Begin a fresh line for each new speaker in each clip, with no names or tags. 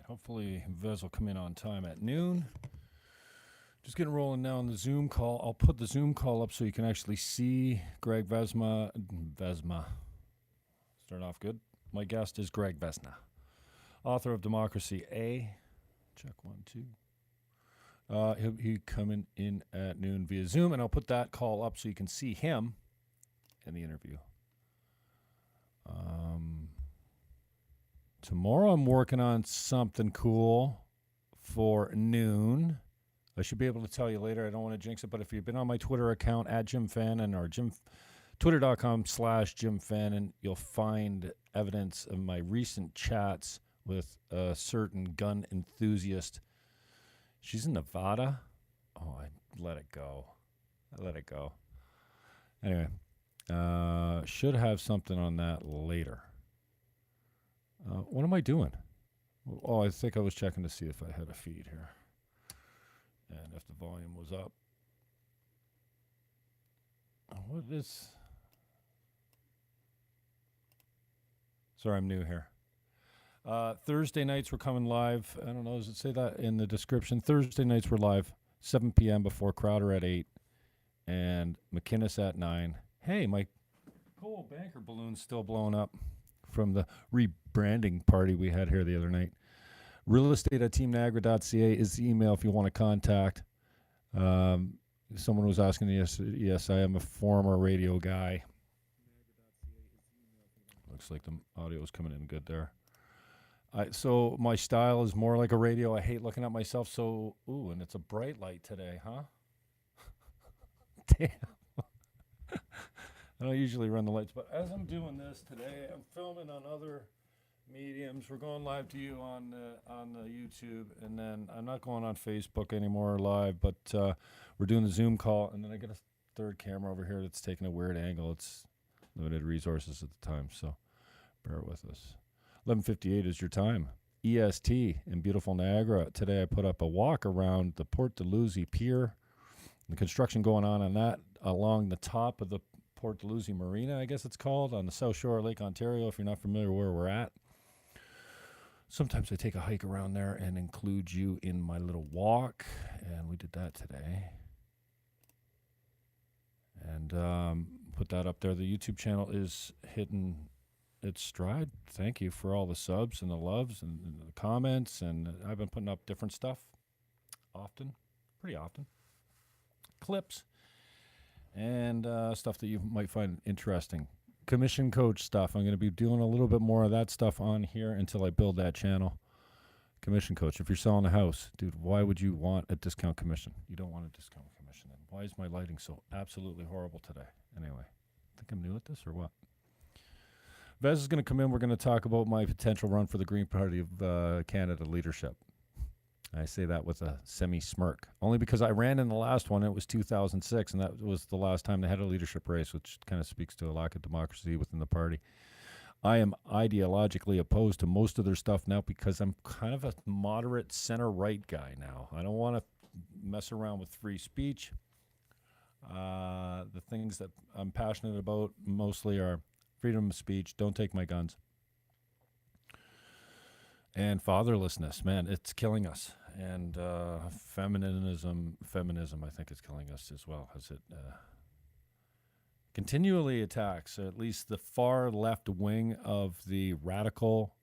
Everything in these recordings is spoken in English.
Hopefully, Vez will come in on time at noon. Just getting rolling now on the Zoom call. I'll put the Zoom call up so you can actually see Greg Vezina. Start off good. My guest is Greg Vezina, author of Democracy A. Check 1, 2. He'll coming in at noon via Zoom, and I'll put that call up so you can see him in the interview. Tomorrow I'm working on something cool for noon. I should be able to tell you later. I don't want to jinx it, but if you've been on my Twitter account at Jim Fannon or Twitter.com/Jim Fannon, you'll find evidence of my recent chats with a certain gun enthusiast. She's in Nevada. Oh, I let it go. Anyway, should have something on that later. What am I doing? Oh, I think I was checking to see if I had a feed here. And if the volume was up. What is... Sorry, I'm new here. Thursday nights we're coming live. I don't know, does it say that in the description? Thursday nights we're live, 7 p.m. before Crowder at 8 and McInnes at 9. Hey, my cool banker balloon's still blowing up from the rebranding party we had here the other night. realestate@teamniagara.ca is the email if you want to contact. Someone was asking, yes, I am a former radio guy. Looks like the audio is coming in good there. So my style is more like a radio. I hate looking at myself. So, and it's a bright light today, huh? Damn. I don't usually run the lights, but as I'm doing this today, I'm filming on other mediums. We're going live to you on the YouTube, and then I'm not going on Facebook anymore live, but we're doing the Zoom call, and then I get a third camera over here that's taking a weird angle. It's limited resources at the time, so bear with us. 11:58 is your time. EST in beautiful Niagara. Today I put up a walk around the Port Dalhousie Pier. The construction going on that along the top of the Port Dalhousie Marina, I guess it's called, on the south shore of Lake Ontario, if you're not familiar where we're at. Sometimes I take a hike around there and include you in my little walk, and we did that today. And put that up there. The YouTube channel is hitting its stride. Thank you for all the subs and the loves and the comments, and I've been putting up different stuff pretty often. Clips and stuff that you might find interesting. Commission coach stuff. I'm going to be doing a little bit more of that stuff on here until I build that channel. Commission coach. If you're selling a house, dude, why would you want a discount commission? You don't want a discount commission. And why is my lighting so absolutely horrible today? Anyway, think I'm new at this or what? Vez is going to come in. We're going to talk about my potential run for the Green Party of Canada leadership. I say that with a semi-smirk, only because I ran in the last one. It was 2006, and that was the last time they had a leadership race, which kind of speaks to a lack of democracy within the party. I am ideologically opposed to most of their stuff now because I'm kind of a moderate center-right guy now. I don't want to mess around with free speech. The things that I'm passionate about mostly are freedom of speech, don't take my guns, and fatherlessness. Man, it's killing us. And feminism, I think, is killing us as well, as it continually attacks at least the far left wing of the radical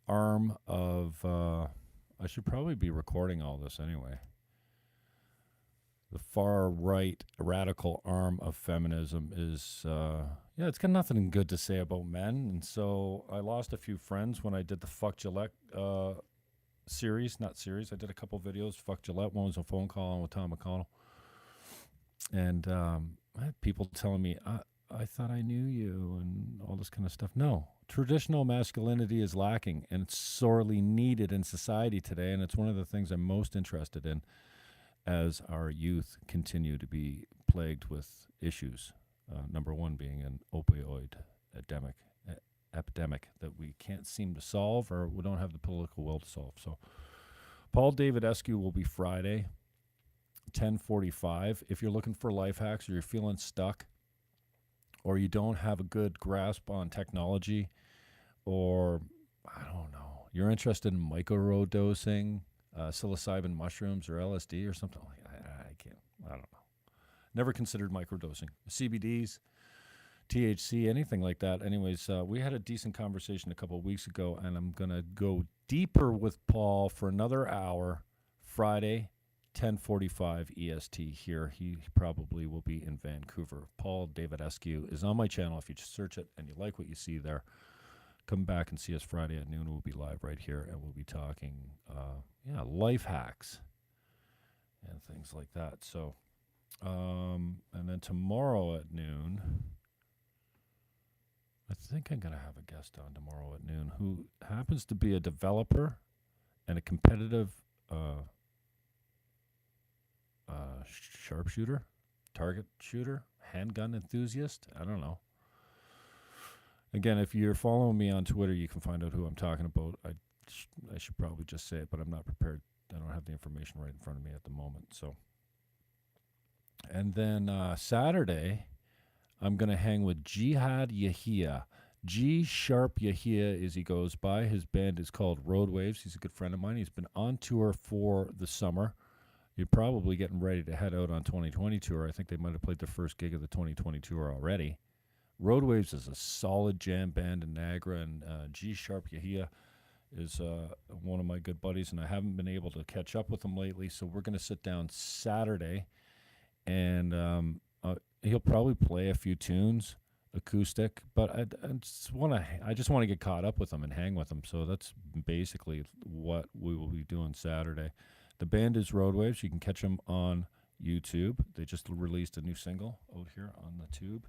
arm of, I should probably be recording all this anyway. The far right radical arm of feminism is, it's got nothing good to say about men. And so I lost a few friends when I did the Fuck Gillette I did a couple videos. Fuck Gillette. One was a phone call on with Tom McConnell. And I had people telling me, I thought I knew you and all this kind of stuff. No, traditional masculinity is lacking, and it's sorely needed in society today. And it's one of the things I'm most interested in as our youth continue to be plagued with issues. Number one being an opioid epidemic that we can't seem to solve, or we don't have the political will to solve. So Paul David Eskew will be Friday, 10:45. If you're looking for life hacks, or you're feeling stuck, or you don't have a good grasp on technology, or I don't know, You're interested in microdosing, psilocybin mushrooms or LSD or something? I don't know. Never considered microdosing. CBDs, THC, anything like that. Anyways, we had a decent conversation a couple of weeks ago, and I'm going to go deeper with Paul for another hour, Friday, 10:45 EST here. He probably will be in Vancouver. Paul David Eskew is on my channel. If you just search it and you like what you see there, come back and see us Friday at noon. We'll be live right here, and we'll be talking, life hacks and things like that. So, and then tomorrow at noon, I think I'm going to have a guest on tomorrow at noon who happens to be a developer and a competitive sharpshooter, target shooter, handgun enthusiast. I don't know. Again, if you're following me on Twitter, you can find out who I'm talking about. I should probably just say it, but I'm not prepared. I don't have the information right in front of me at the moment. So, and then Saturday, I'm going to hang with Jihad Yahia. G Sharp Yahia, as he goes by. His band is called Road Waves. He's a good friend of mine. He's been on tour for the summer. You're probably getting ready to head out on 2020 tour. I think they might have played their first gig of the 2020 tour already. Road Waves is a solid jam band in Niagara, and G Sharp Yahia is one of my good buddies, and I haven't been able to catch up with him lately, so we're going to sit down Saturday, and he'll probably play a few tunes, acoustic, but I just want to get caught up with him and hang with him, so that's basically what we will be doing Saturday. The band is Road Waves. You can catch them on YouTube. They just released a new single out here on the tube.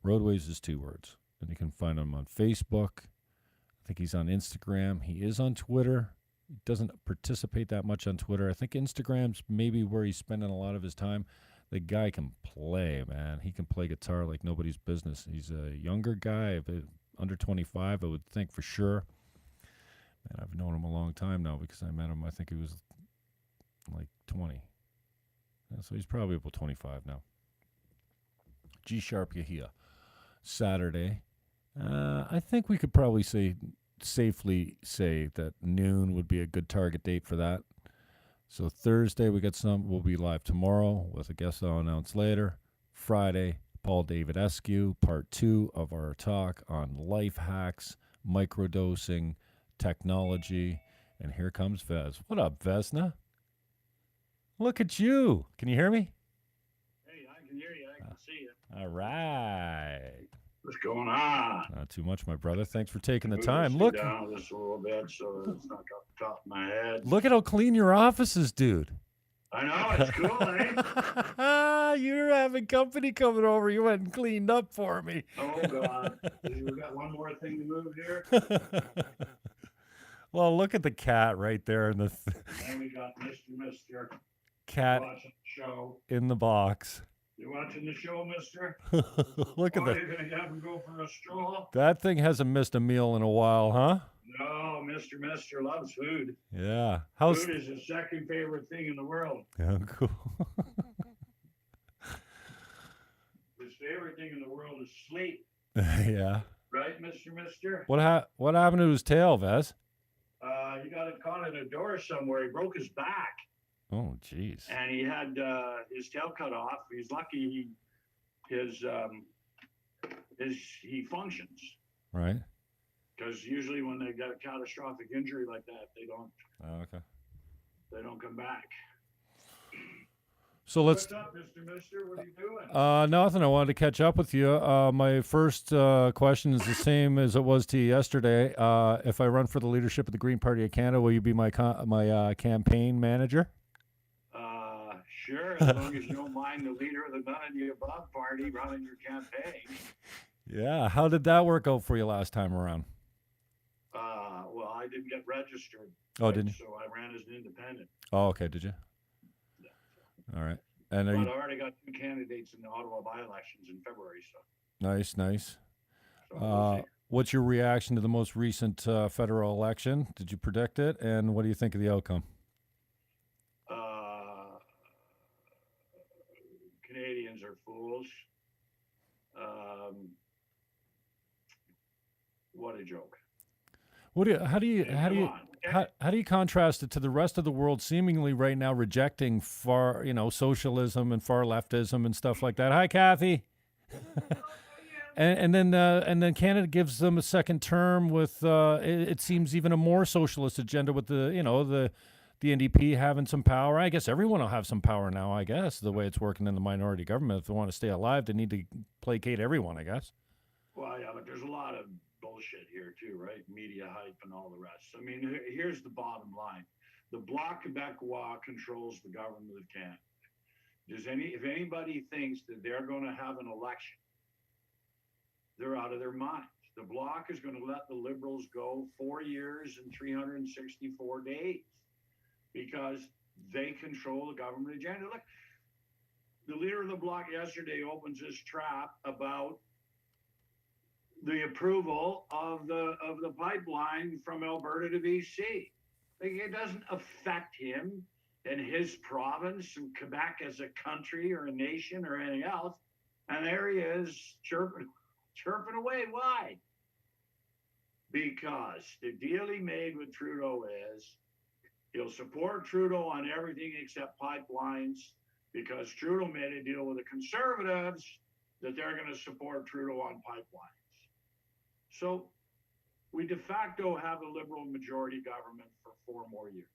Roadways is 2 words, and you can find him on Facebook. I think he's on Instagram. He is on Twitter. He doesn't participate that much on Twitter. I think Instagram's maybe where he's spending a lot of his time. The guy can play, man. He can play guitar like nobody's business. He's a younger guy, under 25, I would think for sure. And I've known him a long time now because I met him, I think he was like 20. Yeah, so he's probably about 25 now. G Sharp Yahia. Saturday. I think we could probably safely say that noon would be a good target date for that. So Thursday we'll be live tomorrow with a guest I'll announce later. Friday, Paul David Eskew, part 2 of our talk on life hacks, microdosing, technology, and here comes Vez. What up, Vezina? Look at you. Can you hear me?
Hey, I can hear you. I can see you.
All right.
What's going on?
Not too much, my brother. Thanks for taking the time. Look
down this a little bit so it's not off the top of my head.
Look at how clean your office is, dude.
I know, it's cool, eh?
You're having company coming over. You went and cleaned up for me.
Oh, God. We got one more thing to move here.
Well, look at the cat right there.
And we got Mr.
Cat
watching the show.
In the box.
You watching the show, mister?
Look at that.
Are you going to have him go for a stroll?
That thing hasn't missed a meal in a while, huh?
No, Mr. loves food.
Yeah.
Food is his second favorite thing in the world.
Yeah, cool.
His favorite thing in the world is sleep.
Yeah.
Right, Mister?
What happened to his tail, Vez?
He got caught in a door somewhere. He broke his back.
Oh, jeez.
And he had his tail cut off. He's lucky he functions.
Right.
Because usually when they get a catastrophic injury like that, they don't.
Oh, okay.
They don't come back.
So let's.
What's up, Mister? What are you doing?
Nothing. I wanted to catch up with you. My first question is the same as it was to you yesterday. If I run for the leadership of the Green Party of Canada, will you be my campaign manager?
Sure, as long as you don't mind the leader of the none of the above party running your campaign.
Yeah. How did that work out for you last time around?
Well, I didn't get registered.
Oh, didn't you?
So I ran as an independent.
Oh, okay. Did you?
Yeah.
All right. And
I already got 2 candidates in the Ottawa by-elections in February. So.
Nice.
So we'll see.
What's your reaction to the most recent federal election? Did you predict it? And what do you think of the outcome?
Canadians are fools. What a joke.
What do you,
Come on.
how do you contrast it to the rest of the world seemingly right now rejecting far, socialism and far leftism and stuff like that? Hi, Kathy. And then Canada gives them a second term with it seems even a more socialist agenda with the NDP having some power. I guess everyone will have some power now. I guess the way it's working in the minority government, if they want to stay alive, they need to placate everyone. I guess.
Well, yeah, but there's a lot of bullshit here too, right? Media hype and all the rest. I mean, here's the bottom line: the Bloc Québécois controls the government of Canada. If anybody thinks that they're going to have an election, they're out of their minds. The Bloc is going to let the Liberals go 4 years and 364 days because they control the government agenda. Look, the leader of the Bloc yesterday opens his trap about the approval of the pipeline from Alberta to BC. Like, it doesn't affect him and his province and Quebec as a country or a nation or anything else. And there he is chirping away. Why? Because the deal he made with Trudeau is he'll support Trudeau on everything except pipelines, because Trudeau made a deal with the Conservatives that they're going to support Trudeau on pipelines. So we de facto have a Liberal majority government for 4 more years.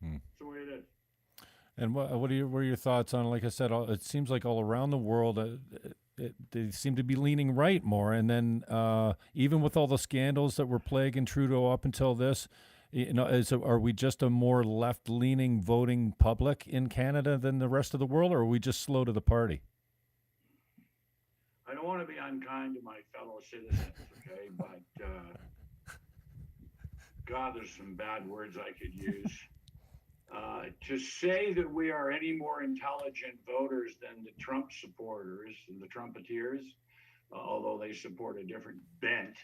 That's the way it is.
And what are your thoughts on? Like I said, it seems like all around the world, they seem to be leaning right more. And then even with all the scandals that were plaguing Trudeau up until this, are we just a more left-leaning voting public in Canada than the rest of the world, or are we just slow to the party?
I don't want to be unkind to my fellow citizens, okay? But God, there's some bad words I could use. To say that we are any more intelligent voters than the Trump supporters and the Trumpeteers, although they support a different bent,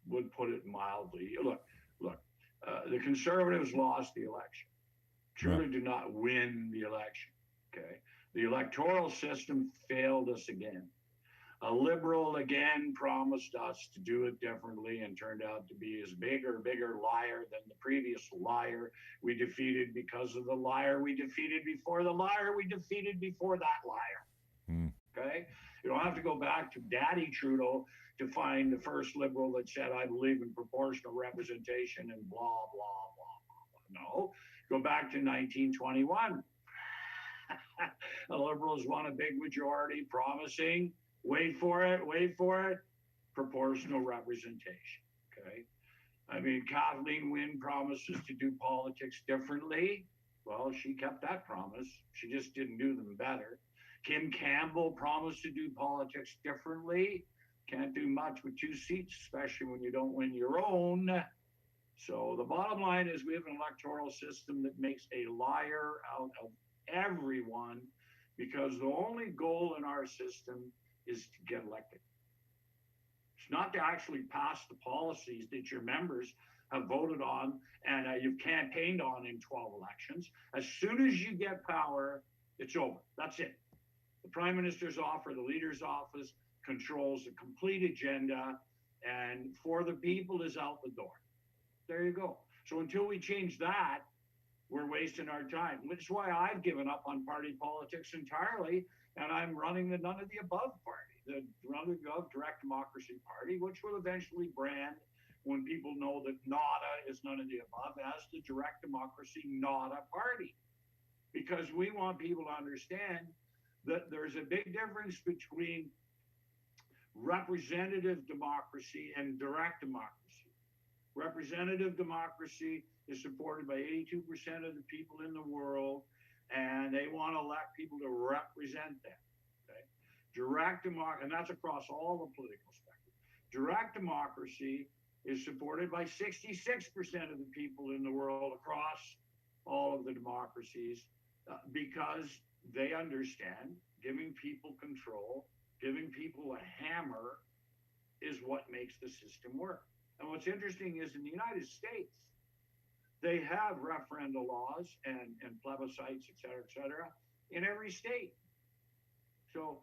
would put it mildly. Look, the Conservatives lost the election. Truly did not win the election, okay? The electoral system failed us again. A Liberal again promised us to do it differently and turned out to be as bigger liar than the previous liar we defeated, because of the liar we defeated before the liar we defeated before that liar. Okay? You don't have to go back to Daddy Trudeau to find the first Liberal that said, I believe in proportional representation and blah, blah, blah, blah. No, go back to 1921. The Liberals won a big majority promising, wait for it, proportional representation, okay? I mean, Kathleen Wynne promises to do politics differently. Well, she kept that promise. She just didn't do them better. Kim Campbell promised to do politics differently. Can't do much with 2 seats, especially when you don't win your own. So the bottom line is we have an electoral system that makes a liar out of everyone, because the only goal in our system is to get elected. It's not to actually pass the policies that your members have voted on and you've campaigned on in 12 elections. As soon as you get power, it's over. That's it. The Prime Minister's office, the Leader's office, controls the complete agenda, and for the people is out the door. There you go. So until we change that, we're wasting our time, which is why I've given up on party politics entirely, and I'm running the none of the above party, the none of the above direct democracy party, which will eventually brand, when people know that NADA is none of the above, as the direct democracy NADA party. Because we want people to understand that there's a big difference between representative democracy and direct democracy. Representative democracy is supported by 82% of the people in the world, and they want to elect people to represent them. Okay? Direct democracy, and that's across all the political spectrum. Direct democracy is supported by 66% of the people in the world across all of the democracies, because they understand giving people control, giving people a hammer is what makes the system work. And what's interesting is in the United States, they have referenda laws and plebiscites, et cetera, in every state. So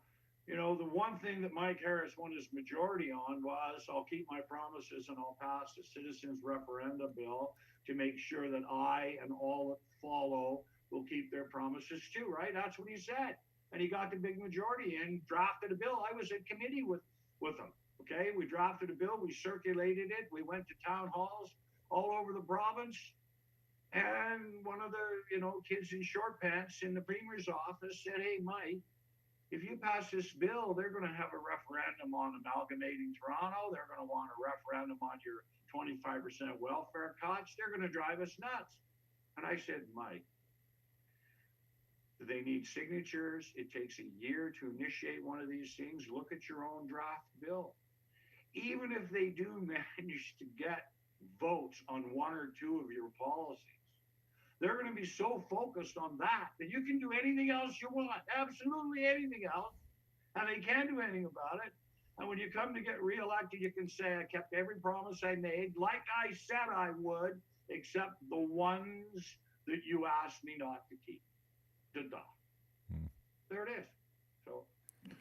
The one thing that Mike Harris won his majority on was I'll keep my promises and I'll pass a citizens referenda bill to make sure that I and all that follow will keep their promises too, right? That's what he said. And he got the big majority and drafted a bill. I was at committee with him. Okay, we drafted a bill, we circulated it, we went to town halls all over the province. And one of the, kids in short pants in the premier's office said, "Hey, Mike, if you pass this bill, they're going to have a referendum on amalgamating Toronto. They're going to want a referendum on your 25% welfare cuts. They're going to drive us nuts." And I said, "Mike, they need signatures. It takes a year to initiate one of these things. Look at your own draft bill. Even if they do manage to get votes on one or two of your policies, they're going to be so focused on that you can do anything else you want, absolutely anything else, and they can't do anything about it. And when you come to get reelected, you can say, I kept every promise I made, like I said I would, except the ones that you asked me not to keep. Da-da. There it is. So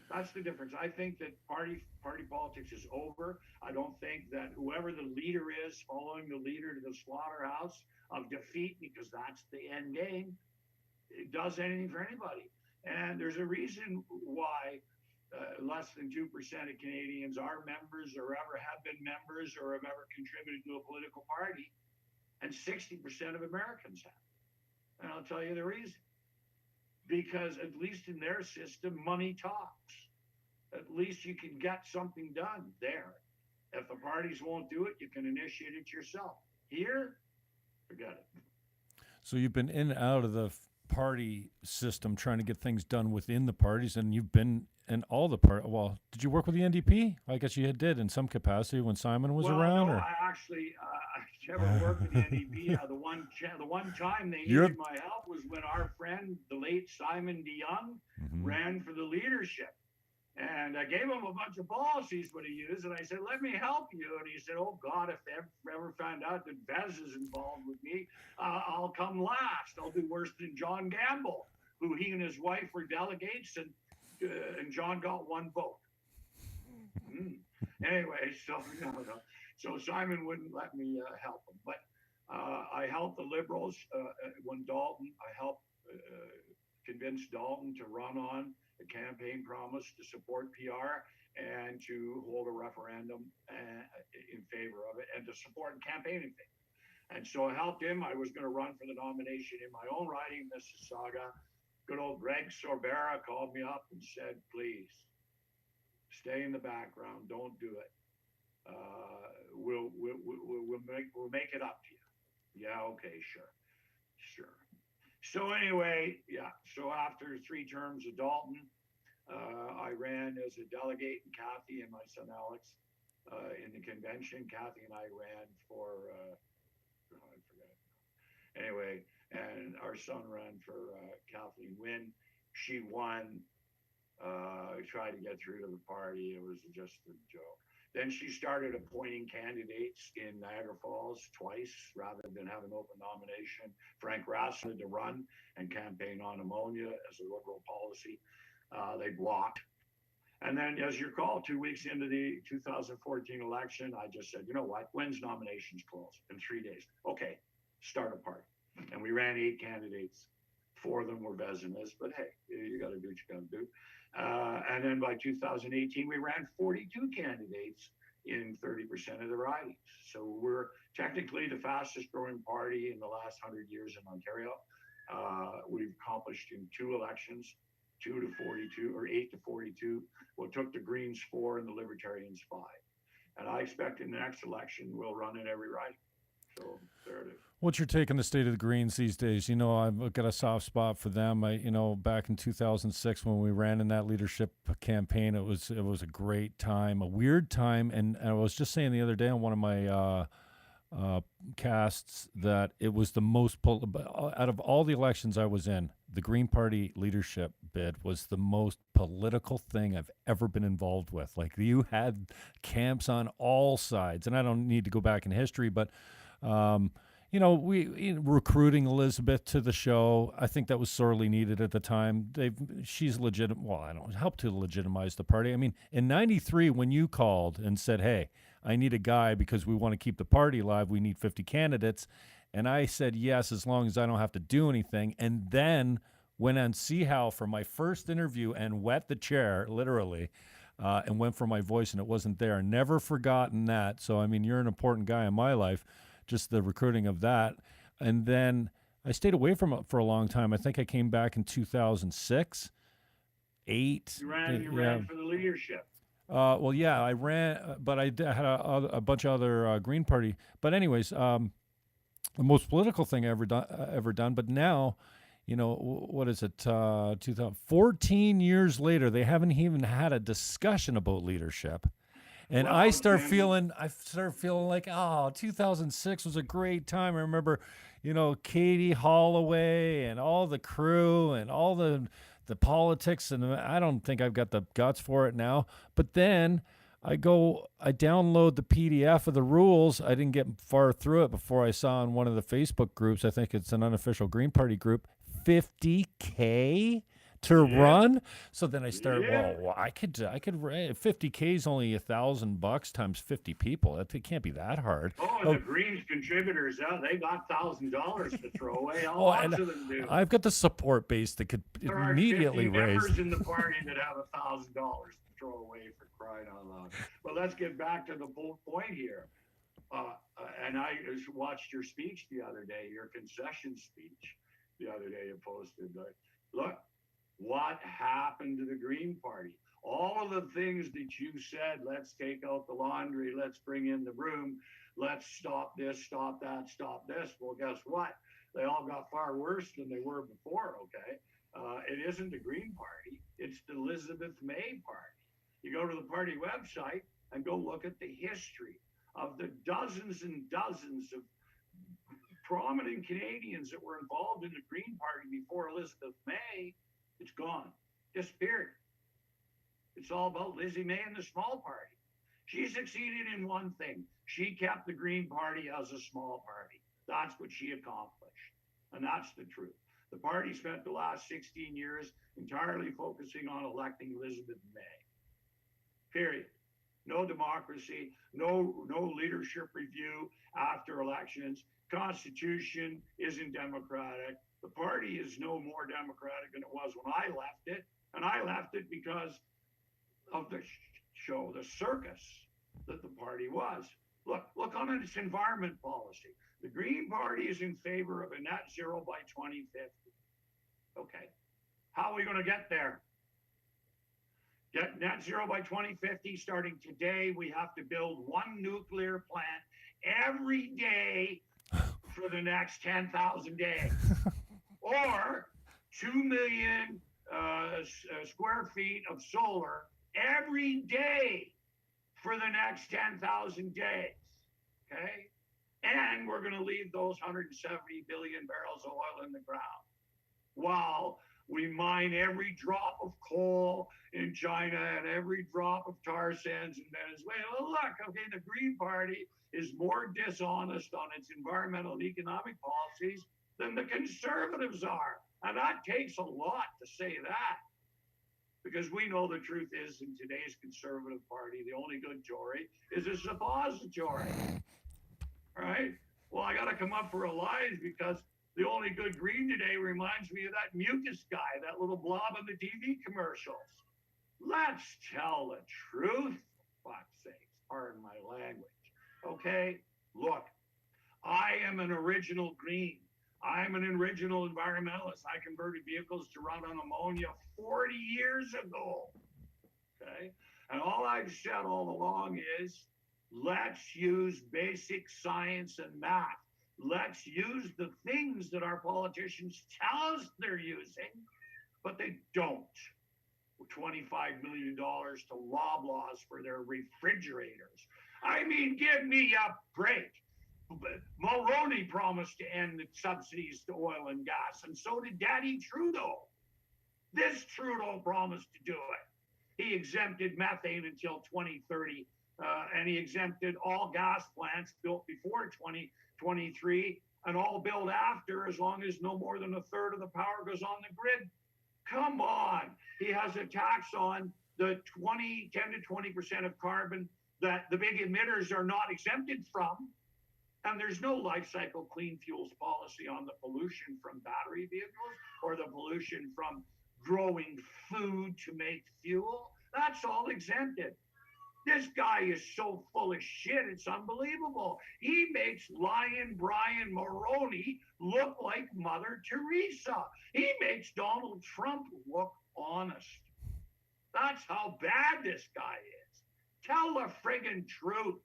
that's the difference. I think that party politics is over. I don't think that whoever the leader is, following the leader to the slaughterhouse of defeat, because that's the end game, it does anything for anybody. And there's a reason why less than 2% of Canadians are members or ever have been members or have ever contributed to a political party, and 60% of Americans have. And I'll tell you the reason. Because at least in their system, money talks. At least you can get something done there. If the parties won't do it, you can initiate it yourself. Here, forget it.
So you've been in and out of the party system trying to get things done within the parties, and you've been in all the Well, did you work with the NDP? I guess you did in some capacity when Simon was around.
No,
or?
I actually never worked with the NDP. The one time they needed my help was when our friend, the late Simon DeYoung, ran for the leadership. And I gave him a bunch of policies what he used, and I said, "Let me help you." And he said, "Oh God, if they ever found out that Vez is involved with me, I'll come last. I'll do worse than John Gamble, who he and his wife were delegates, and John got one vote." Anyway, so Simon wouldn't let me help him, but I helped the Liberals when I helped convince Dalton to run on the campaign promise to support PR and to hold a referendum in favor of it and to support campaigning things. And so I helped him. I was going to run for the nomination in my own riding, Mississauga. Good old Greg Sorbera called me up and said, "Please stay in the background. Don't do it. We'll make it up to you." Yeah, okay, sure. So anyway, so after 3 terms of Dalton, I ran as a delegate, and Kathy and my son Alex in the convention. Kathy and I ran for, I forget. Anyway, and our son ran for Kathleen Wynne. She won. Tried to get through to the party. It was just a joke. Then she started appointing candidates in Niagara Falls twice rather than have an open nomination. Frank Rassler to run and campaign on ammonia as a Liberal policy. They blocked. And then, as you recall, 2 weeks into the 2014 election, I just said, "You know what? When's nominations close?" In 3 days. Okay, start a party. And we ran 8 candidates. 4 of them were Vezinas, but hey, you got to do what you got to do. And then by 2018, we ran 42 candidates in 30% of the ridings. So we're technically the fastest growing party in the last 100 years in Ontario. We've accomplished in 2 elections, 2 to 42 or 8 to 42. What took the Greens 4 and the Libertarians 5. And I expect in the next election, we'll run in every riding. So there it is.
What's your take on the state of the Greens these days? I've got a soft spot for them. Back in 2006 when we ran in that leadership campaign, it was a great time, a weird time. And I was just saying the other day on one of my casts that it was the most, out of all the elections I was in, the Green Party leadership bid was the most political thing I've ever been involved with. Like, you had camps on all sides, and I don't need to go back in history, but recruiting Elizabeth to the show. I think that was sorely needed at the time. She's legitimate. Well, I don't help to legitimize the party. I mean, in '93, when you called and said, "Hey, I need a guy because we want to keep the party alive. We need 50 candidates," and I said yes, as long as I don't have to do anything. And then went on See How for my first interview and wet the chair, literally. And went for my voice, and it wasn't there. Never forgotten that. So, I mean, you're an important guy in my life, just the recruiting of that. And then I stayed away from it for a long time. I think I came back in 2006, 8.
You ran for the leadership.
Well, yeah, I ran, but I had a bunch of other Green Party. But anyways, the most political thing I ever done. But now, what is it? 2014 years later, they haven't even had a discussion about leadership. And
Well,
I start feeling like, 2006 was a great time. I remember, Katie Holloway and all the crew and all the politics, and I don't think I've got the guts for it now. But then I download the PDF of the rules. I didn't get far through it before I saw in one of the Facebook groups, I think it's an unofficial Green Party group, 50K to run. So then I started, well, I could 50K is only $1,000 times 50 people. It can't be that hard.
The Greens contributors, they got $1,000 to throw away. Lots of them do.
I've got the support base that could immediately raise.
Members in the party that have $1,000 to throw away, for crying out loud. But let's get back to the point here. And I watched your speech the other day, your concession speech the other day you posted. Look, what happened to the Green Party? All of the things that you said, let's take out the laundry, let's bring in the broom, let's stop this, stop that, stop this. Well, guess what? They all got far worse than they were before, okay? It isn't the Green Party, it's the Elizabeth May Party. You go to the party website and go look at the history of the dozens and dozens of prominent Canadians that were involved in the Green Party before Elizabeth May. It's gone, disappeared. It's all about Lizzie May and the small party. She succeeded in one thing. She kept the Green Party as a small party. That's what she accomplished. And that's the truth. The party spent the last 16 years entirely focusing on electing Elizabeth May. Period. No democracy, no leadership review after elections. Constitution isn't democratic. The party is no more democratic than it was when I left it. And I left it because of the show, the circus that the party was. Look on its environment policy. The Green Party is in favor of a net zero by 2050. Okay. How are we going to get there? Get net zero by 2050. Starting today, we have to build one nuclear plant every day for the next 10,000 days. Or 2 million square feet of solar every day for the next 10,000 days, okay? And we're going to leave those 170 billion barrels of oil in the ground while we mine every drop of coal in China and every drop of tar sands in Venezuela. Look, okay, the Green Party is more dishonest on its environmental and economic policies than the Conservatives are. And that takes a lot to say that, because we know the truth is in today's Conservative Party, the only good Tory is a suppository. All right? Well, I got to come up for a line because the only good Green today reminds me of that mucus guy, that little blob in the TV commercials. Let's tell the truth, for fuck's sake, pardon my language. Okay? Look, I am an original Green. I'm an original environmentalist. I converted vehicles to run on ammonia 40 years ago. Okay? And all I've said all along is, let's use basic science and math. Let's use the things that our politicians tell us they're using, but they don't. $25 million to Loblaws for their refrigerators. I mean, give me a break. Mulroney promised to end the subsidies to oil and gas, and so did Daddy Trudeau. This Trudeau promised to do it. He exempted methane until 2030. and he exempted all gas plants built before 2023 and all built after, as long as no more than a third of the power goes on the grid. Come on. He has a tax on the 10 to 20% of carbon that the big emitters are not exempted from. And there's no life cycle clean fuels policy on the pollution from battery vehicles or the pollution from growing food to make fuel. That's all exempted. This guy is so full of shit, it's unbelievable. He makes Lion Brian Mulroney look like Mother Teresa. He makes Donald Trump look honest. That's how bad this guy is. Tell the friggin' truth.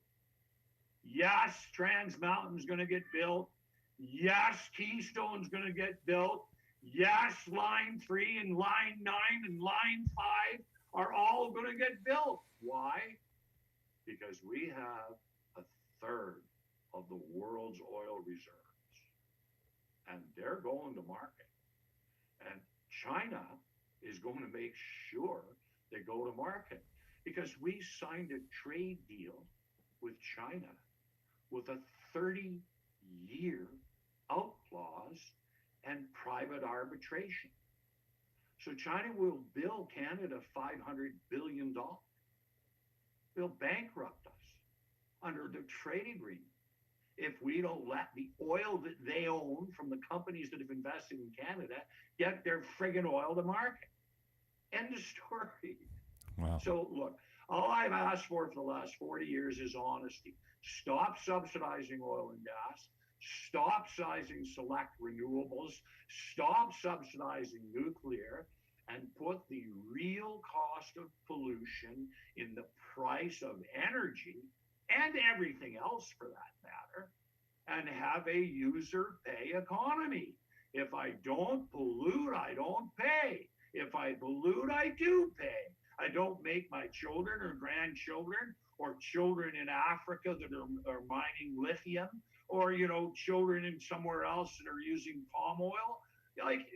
Yes, Trans Mountain's going to get built. Yes, Keystone's going to get built. Yes, Line 3 and Line 9 and Line 5 are all going to get built. Why? Because we have a third of the world's oil reserves, and they're going to market. And China is going to make sure they go to market, because we signed a trade deal with China with a 30-year out clause and private arbitration. So China will bill Canada $500 billion. They'll bankrupt us under the trade agreement if we don't let the oil that they own from the companies that have invested in Canada get their friggin' oil to market. End of story.
Wow.
So look, all I've asked for the last 40 years is honesty. Stop subsidizing oil and gas. Stop subsidizing select renewables. Stop subsidizing nuclear, and put the real cost of pollution in the price of energy and everything else for that matter, and have a user pay economy. If I don't pollute, I don't pay. If I pollute, I do pay. I don't make my children or grandchildren or children in Africa that are mining lithium, or, you know, children in somewhere else that are using palm oil, like,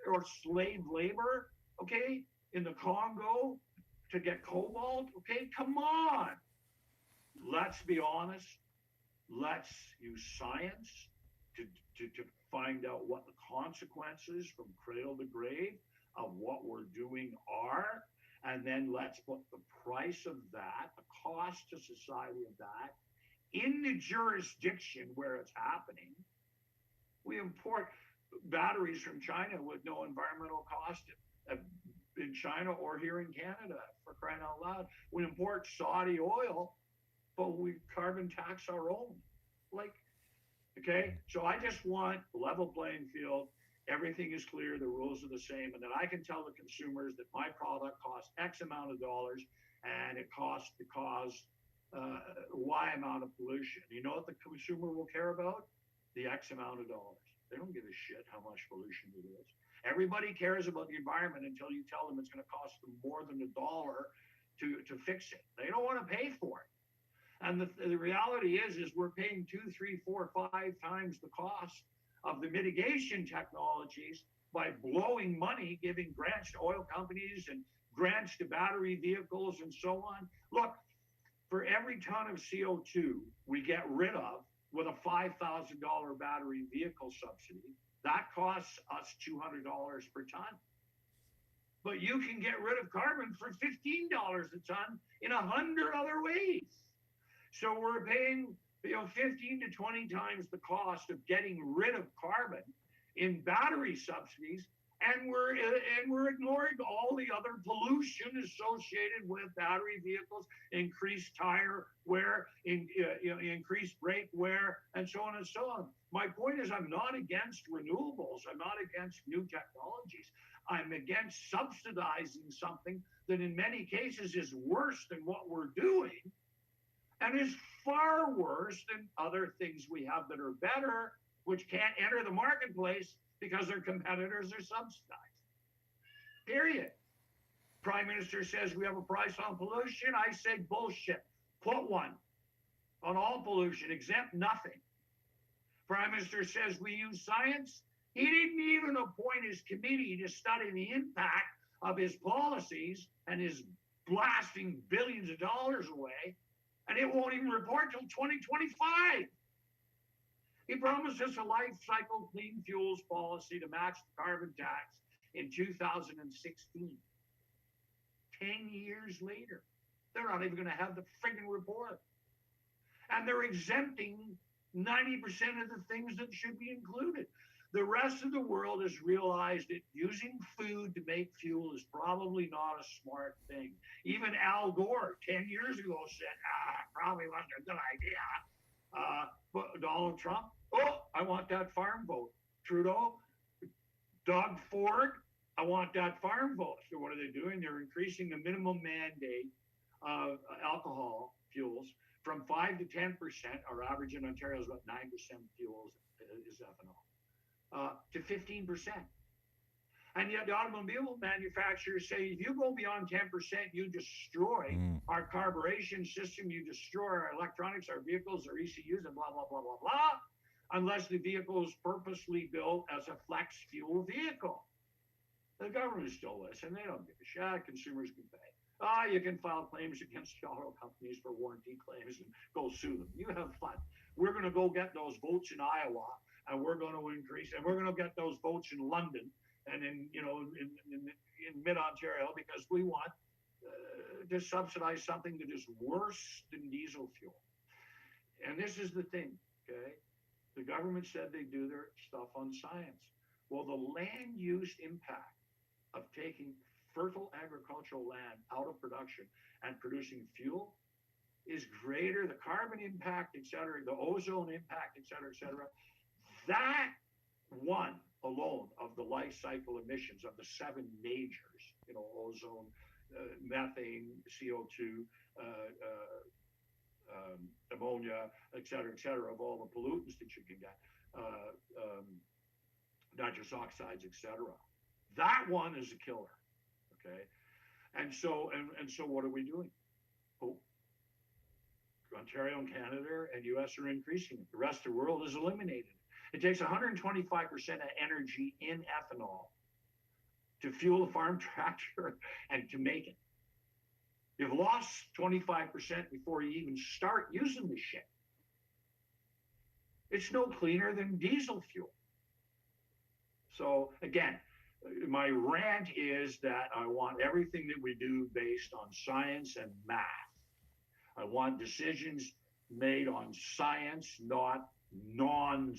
or slave labor, okay, in the Congo to get cobalt. Okay, come on. Let's be honest. Let's use science to find out what the consequences from cradle to grave of what we're doing are. And then let's put the price of that, the cost to society of that, in the jurisdiction where it's happening. We import batteries from China with no environmental cost in China or here in Canada, for crying out loud. We import Saudi oil, but we carbon tax our own. Like, okay, so I just want level playing field. Everything is clear, the rules are the same, and then I can tell the consumers that my product costs X amount of dollars and it costs to cause Y amount of pollution. You know what the consumer will care about? The X amount of dollars. They don't give a shit how much pollution it is. Everybody cares about the environment until you tell them it's going to cost them more than $1 to fix it. They don't want to pay for it. And the reality is we're paying 2, 3, 4, 5 times the cost of the mitigation technologies by blowing money, giving grants to oil companies and grants to battery vehicles and so on. Look, for every ton of CO2 we get rid of with a $5,000 battery vehicle subsidy, that costs us $200 per ton. But you can get rid of carbon for $15 a ton in 100 other ways. So we're paying 15 to 20 times the cost of getting rid of carbon in battery subsidies, and we're ignoring all the other pollution associated with battery vehicles, increased tire wear, increased brake wear, and so on and so on. My point is, I'm not against renewables. I'm not against new technologies. I'm against subsidizing something that in many cases is worse than what we're doing, and is far worse than other things we have that are better, which can't enter the marketplace because their competitors are subsidized. Period. Prime Minister says we have a price on pollution. I say bullshit. Put one on all pollution, exempt nothing. Prime Minister says we use science. He didn't even appoint his committee to study the impact of his policies and his blasting billions of dollars away. And it won't even report till 2025. He promised us a life cycle clean fuels policy to match the carbon tax in 2016. 10 years later, they're not even going to have the friggin' report. And they're exempting 90% of the things that should be included. The rest of the world has realized that using food to make fuel is probably not a smart thing. Even Al Gore 10 years ago said, probably wasn't a good idea. But Donald Trump, I want that farm vote. Trudeau, Doug Ford, I want that farm vote. So what are they doing? They're increasing the minimum mandate of alcohol fuels from 5 to 10%. Our average in Ontario is about 9% fuels is ethanol, to 15%. And yet the automobile manufacturers say, if you go beyond 10%, you destroy our carburation system, you destroy our electronics, our vehicles, our ECUs, and blah, blah, blah, blah, blah, unless the vehicle is purposely built as a flex fuel vehicle. The government still listen. They don't give a shit. Consumers can pay. You can file claims against auto companies for warranty claims and go sue them. You have fun. We're going to go get those votes in Iowa, and we're going to increase, and we're going to get those votes in London and in mid-Ontario, because we want to subsidize something that is worse than diesel fuel. And this is the thing, okay? The government said they do their stuff on science. Well, the land use impact of taking fertile agricultural land out of production and producing fuel is greater. The carbon impact, et cetera, the ozone impact, et cetera, that one alone of the life cycle emissions of the 7 majors, ozone, methane, CO2, ammonia, et cetera, of all the pollutants that you can get, nitrous oxides, et cetera. That one is a killer, okay? And so what are we doing? Ontario and Canada and US are increasing it. The rest of the world is eliminating it. It takes 125% of energy in ethanol to fuel a farm tractor and to make it. You've lost 25% before you even start using the shit. It's no cleaner than diesel fuel. So again, my rant is that I want everything that we do based on science and math. I want decisions made on science, not nonsense.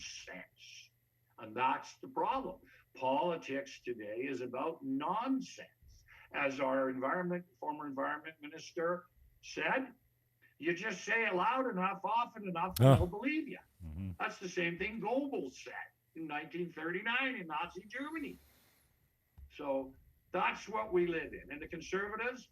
And that's the problem. Politics today is about nonsense. As our former environment minister said, you just say it loud enough, often enough, and they'll believe you. Mm-hmm. That's the same thing Goebbels said in 1939 in Nazi Germany. So that's what we live in. And the conservatives,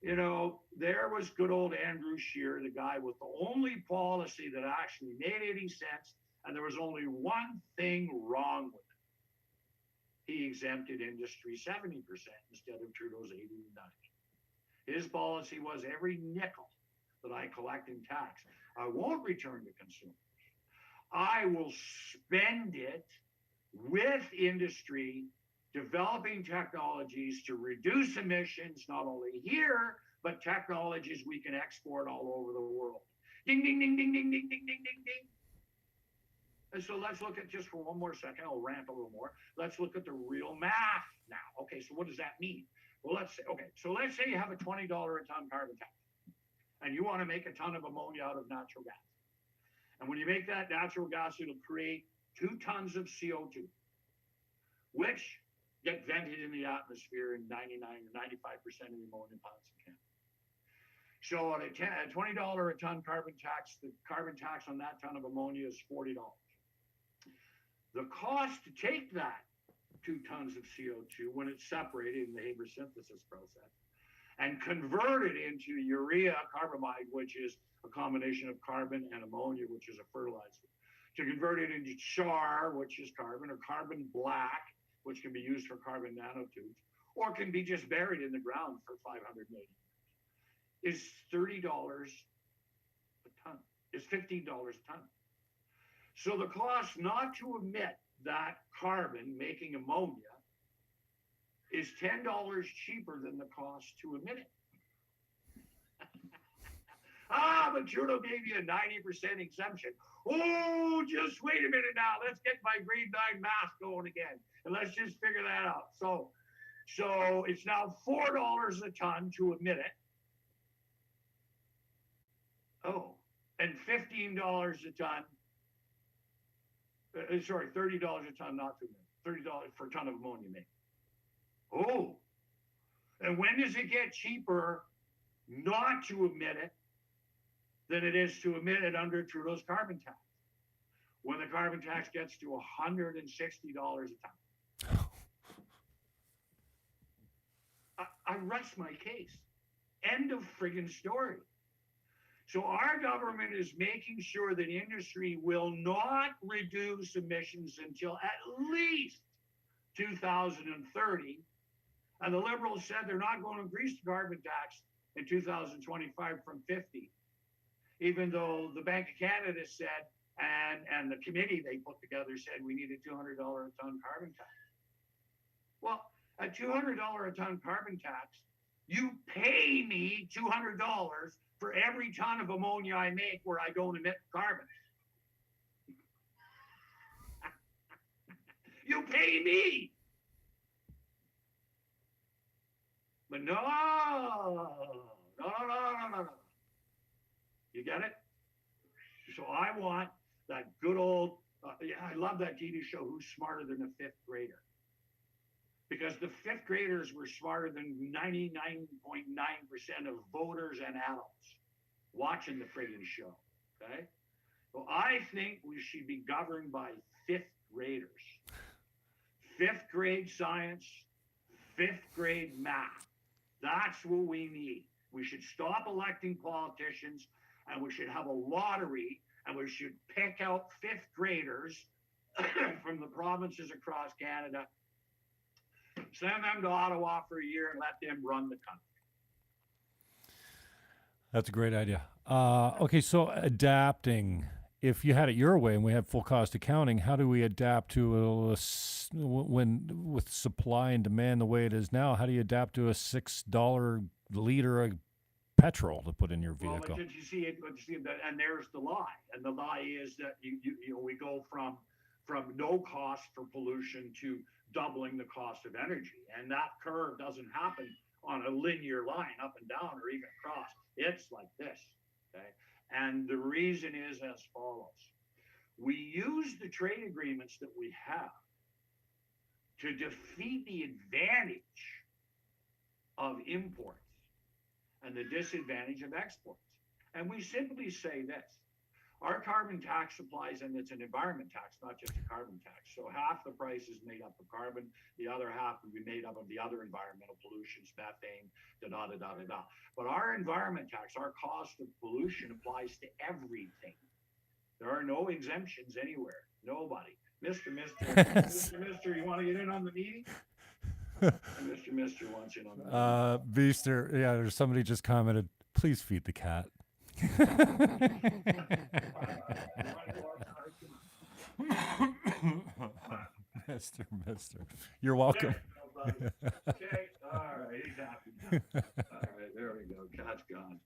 there was good old Andrew Scheer, the guy with the only policy that actually made any sense, and there was only one thing wrong with it. He exempted industry 70% instead of Trudeau's 80 and 90. His policy was every nickel that I collect in tax, I won't return to consumers. I will spend it with industry, developing technologies to reduce emissions, not only here, but technologies we can export all over the world. Ding, ding, ding, ding, ding, ding, ding, ding, ding, ding. And so let's look at, just for one more second, I'll rant a little more. Let's look at the real math now. Okay, so what does that mean? Well, let's say you have a $20 a ton carbon tax, and you want to make a ton of ammonia out of natural gas. And when you make that natural gas, it'll create 2 tons of CO2, which get vented in the atmosphere in 99 or 95% of the ammonia plants in Canada. So at a $20 a ton carbon tax, the carbon tax on that ton of ammonia is $40. The cost to take that 2 tons of CO2 when it's separated in the Haber synthesis process and convert it into urea carbamide, which is a combination of carbon and ammonia, which is a fertilizer, to convert it into char, which is carbon, or carbon black, which can be used for carbon nanotubes, or can be just buried in the ground for 500 million years, is $30 a ton, is $15 a ton. So the cost not to emit that carbon making ammonia is $10 cheaper than the cost to emit it. But Trudeau gave you a 90% exemption. Oh, just wait a minute now. Let's get my green 9 mask going again. And let's just figure that out. So it's now $4 a ton to emit it. Oh, and $15 a ton. Sorry, $30 a ton not to emit. $30 for a ton of ammonia made. Oh, and when does it get cheaper not to emit it than it is to emit it under Trudeau's carbon tax? When the carbon tax gets to $160 a ton. I rest my case. End of friggin' story. So our government is making sure that industry will not reduce emissions until at least 2030. And the Liberals said they're not going to increase the carbon tax in 2025 from 50, even though the Bank of Canada said, and the committee they put together said we need a $200 a ton carbon tax. Well, a $200 a ton carbon tax, you pay me $200 for every ton of ammonia I make where I don't emit carbon. You pay me. But no. You get it? So I want that good old, I love that TV show, Who's Smarter Than a Fifth Grader? Because the fifth graders were smarter than 99.9% of voters and adults watching the friggin' show, okay? So I think we should be governed by fifth graders. Fifth grade science, fifth grade math. That's what we need. We should stop electing politicians, and we should have a lottery, and we should pick out fifth graders from the provinces across Canada, send them to Ottawa for a year, and let them run the country.
That's a great idea. Okay, so adapting. If you had it your way and we had full cost accounting, how do we adapt to when with supply and demand the way it is now? How do you adapt to a $6 liter of petrol to put in your vehicle?
Well, did you see it? And there's the lie. And the lie is that we go from no cost for pollution to doubling the cost of energy, and that curve doesn't happen on a linear line up and down or even across. It's like this, okay? And the reason is as follows. We use the trade agreements that we have to defeat the advantage of imports and the disadvantage of exports. And we simply say this. Our carbon tax applies, and it's an environment tax, not just a carbon tax. So half the price is made up of carbon, the other half will be made up of the other environmental pollutions, methane, da-da-da-da-da-da. But our environment tax, our cost of pollution applies to everything. There are no exemptions anywhere. Nobody. Mr. You want to get in on the meeting? Mr. wants in on the meeting.
Beaster, yeah, there's somebody just commented, please feed the cat. Mister. You're welcome.
Okay, all right, he's happy now. All right, there we go. Cat's gone.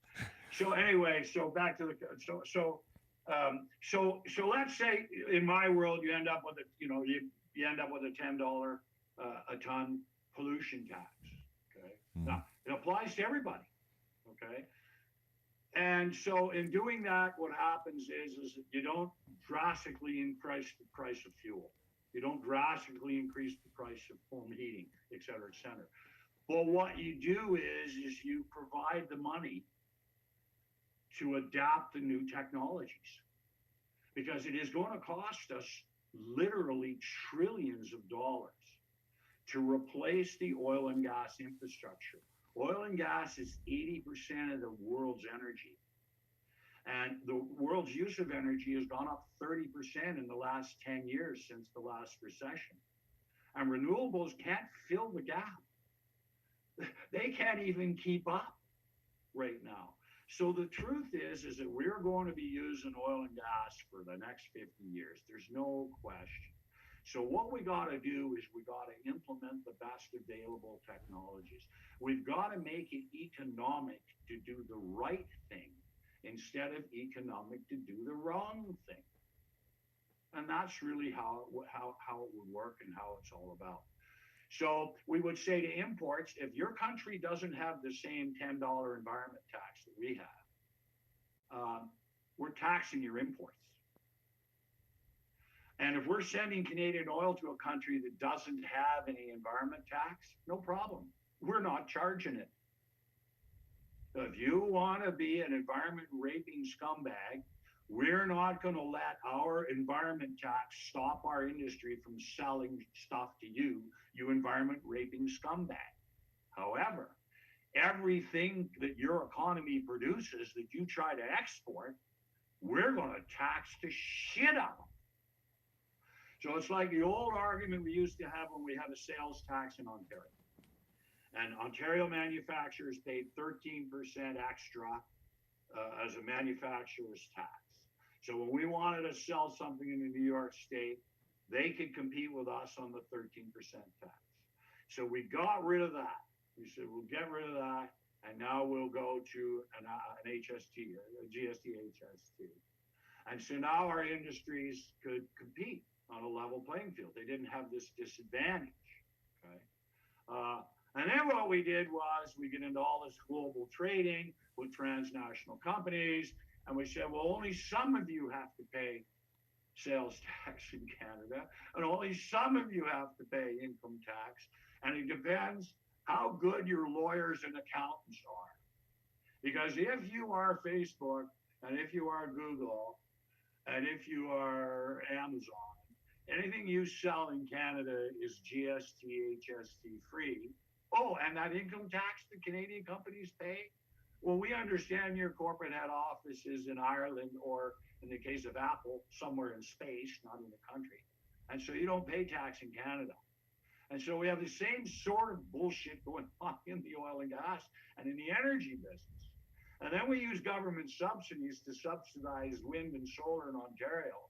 So anyway, so back to the so let's say in my world you end up with you end up with a $10 a ton pollution tax. Okay, now it applies to everybody. Okay. And so in doing that, what happens is that you don't drastically increase the price of fuel. You don't drastically increase the price of home heating, et cetera, et cetera. But what you do is you provide the money to adapt the new technologies. Because it is going to cost us literally trillions of dollars to replace the oil and gas infrastructure. Oil and gas is 80% of the world's energy. And the world's use of energy has gone up 30% in the last 10 years since the last recession. And renewables can't fill the gap. They can't even keep up right now. So the truth is that we're going to be using oil and gas for the next 50 years. There's no question. So what we got to do is we got to implement the best available technologies. We've got to make it economic to do the right thing instead of economic to do the wrong thing. And that's really how it would work and how it's all about. So we would say to imports, if your country doesn't have the same $10 environment tax that we have, we're taxing your imports. And if we're sending Canadian oil to a country that doesn't have any environment tax, no problem. We're not charging it. So if you want to be an environment raping scumbag, we're not going to let our environment tax stop our industry from selling stuff to you, you environment raping scumbag. However, everything that your economy produces that you try to export, we're going to tax the shit out of. So it's like the old argument we used to have when we had a sales tax in Ontario. And Ontario manufacturers paid 13% extra as a manufacturer's tax. So when we wanted to sell something in the New York State, they could compete with us on the 13% tax. So we got rid of that. We said, we'll get rid of that, and now we'll go to an HST, a GST HST. And so now our industries could compete on a level playing field. They didn't have this disadvantage, okay? And then what we did was we get into all this global trading with transnational companies, and we said, well, only some of you have to pay sales tax in Canada, and only some of you have to pay income tax, and it depends how good your lawyers and accountants are. Because if you are Facebook, and if you are Google, and if you are Amazon, anything you sell in Canada is GST, HST free. Oh, and that income tax the Canadian companies pay? Well, we understand your corporate head office is in Ireland, or in the case of Apple, somewhere in space, not in the country. And so you don't pay tax in Canada. And so we have the same sort of bullshit going on in the oil and gas and in the energy business. And then we use government subsidies to subsidize wind and solar in Ontario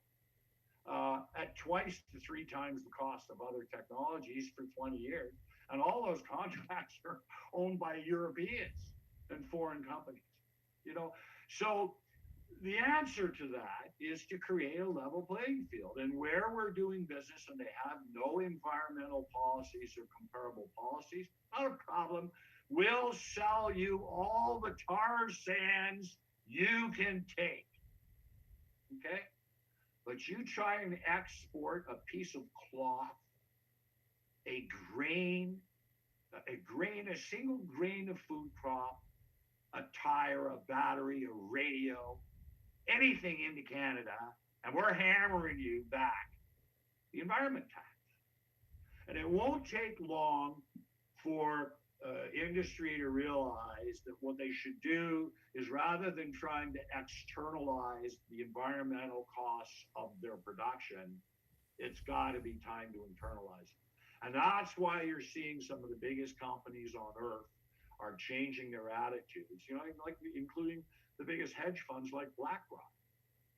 at twice to 3 times the cost of other technologies for 20 years. And all those contracts are owned by Europeans and foreign companies, you know. So the answer to that is to create a level playing field. And where we're doing business and they have no environmental policies or comparable policies, not a problem. We'll sell you all the tar sands you can take, okay? But you try and export a piece of cloth, a single grain of food crop, a tire, a battery, a radio, anything into Canada, and we're hammering you back the environment tax. And it won't take long for industry to realize that what they should do is, rather than trying to externalize the environmental costs of their production, it's got to be time to internalize it. And that's why you're seeing some of the biggest companies on earth are changing their attitudes, you know, like including the biggest hedge funds like BlackRock,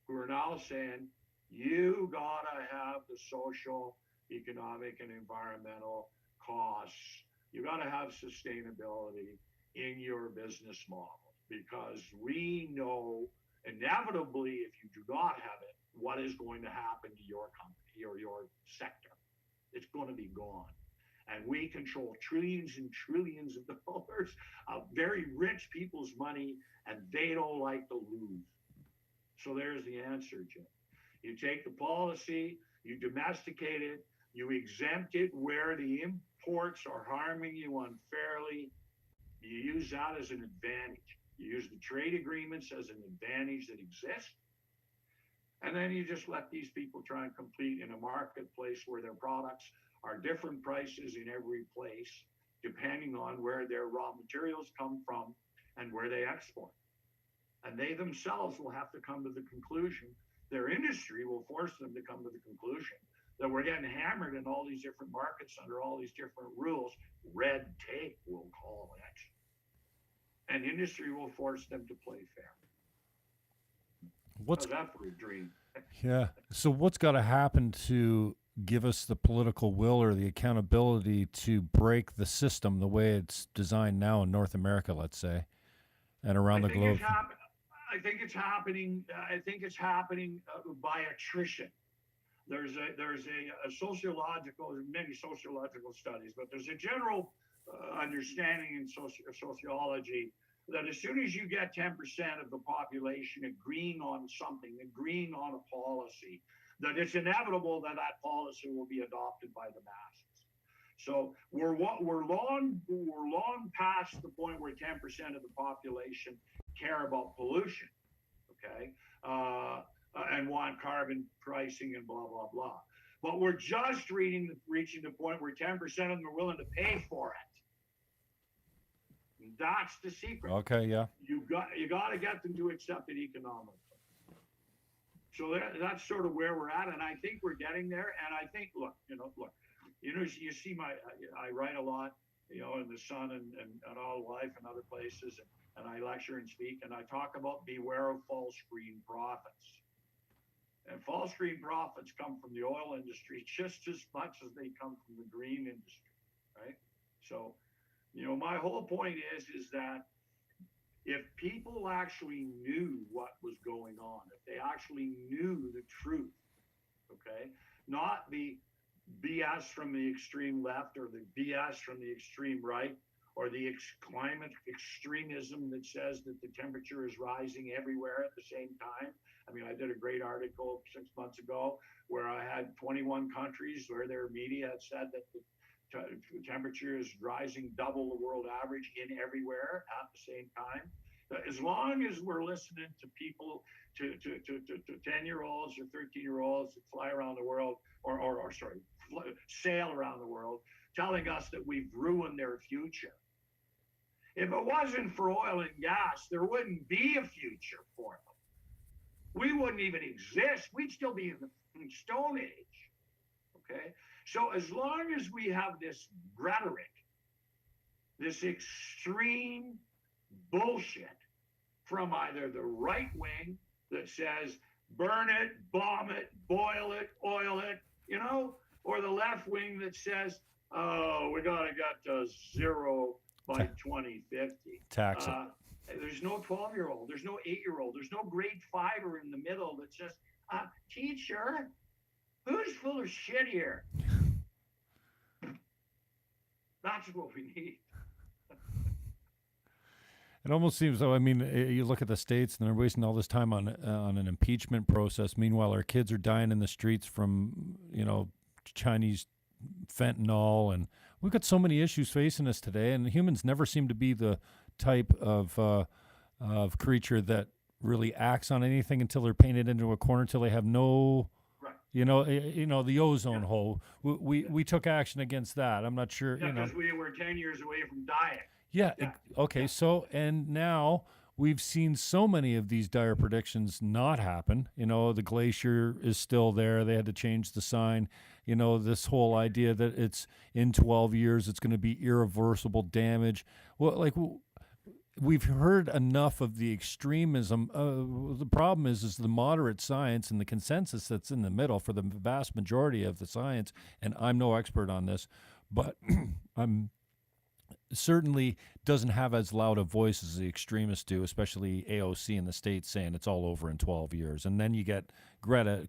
who are now saying, you gotta have the social, economic, and environmental costs. You gotta have sustainability in your business model, because we know inevitably, if you do not have it, what is going to happen to your company or your sector. It's going to be gone. And we control trillions and trillions of dollars of very rich people's money, and they don't like to lose. So there's the answer, Jim. You take the policy, you domesticate it, you exempt it where the imports are harming you unfairly. You use that as an advantage. You use the trade agreements as an advantage that exists. And then you just let these people try and compete in a marketplace where their products are different prices in every place, depending on where their raw materials come from and where they export. And they themselves will have to come to the conclusion, their industry will force them to come to the conclusion that we're getting hammered in all these different markets under all these different rules. Red tape, we'll call it. And industry will force them to play fair. How's that for a dream?
Yeah. So what's got to happen to give us the political will or the accountability to break the system the way it's designed now in North America, let's say, and around the globe?
I think it's happening. I think it's happening by attrition. There's a sociological, many sociological studies, but there's a general understanding in sociology that as soon as you get 10% of the population agreeing on something, agreeing on a policy, that it's inevitable that that policy will be adopted by the masses. So we're long past the point where 10% of the population care about pollution, okay, and want carbon pricing and blah blah blah. But we're just reaching the point where 10% of them are willing to pay for it. That's the secret.
Okay, yeah.
You got to get them to accept it economically. So that's sort of where we're at, and I think we're getting there. And I think, look, you see I write a lot, in the Sun and All Life and other places, and I lecture and speak, and I talk about beware of false green profits. And false green profits come from the oil industry just as much as they come from the green industry, right? So, my whole point is that if people actually knew what was going on, if they actually knew the truth, okay, not the BS from the extreme left or the BS from the extreme right, or the climate extremism that says that the temperature is rising everywhere at the same time. I mean, I did a great article 6 months ago where I had 21 countries where their media had said that the temperature is rising double the world average in everywhere at the same time. As long as we're listening to people, to 10-year-olds or 13-year-olds that fly around the world, or sail around the world, telling us that we've ruined their future. If it wasn't for oil and gas, there wouldn't be a future for them. We wouldn't even exist. We'd still be in the Stone Age. Okay? So as long as we have this rhetoric, this extreme bullshit from either the right wing that says burn it, bomb it, boil it, oil it, or the left wing that says, oh, we got to get to zero by 2050.
Tax it.
There's no 12-year-old, there's no 8-year-old, there's no grade 5er in the middle that says, teacher, who's full of shit here? That's what we need.
It almost seems though. I mean, you look at the states, and they're wasting all this time on an impeachment process. Meanwhile, our kids are dying in the streets from Chinese fentanyl, and we've got so many issues facing us today. And humans never seem to be the type of creature that really acts on anything until they're painted into a corner, until they have no. The ozone hole. We took action against that. I'm not sure.
Yeah, because we were 10 years away from dying.
Yeah. Okay. So, and now we've seen so many of these dire predictions not happen. The glacier is still there. They had to change the sign. This whole idea that it's in 12 years, it's going to be irreversible damage. Well, we've heard enough of the extremism. The problem is the moderate science and the consensus that's in the middle for the vast majority of the science. And I'm no expert on this, but I'm certainly doesn't have as loud a voice as the extremists do, especially AOC in the States saying it's all over in 12 years. And then you get Greta,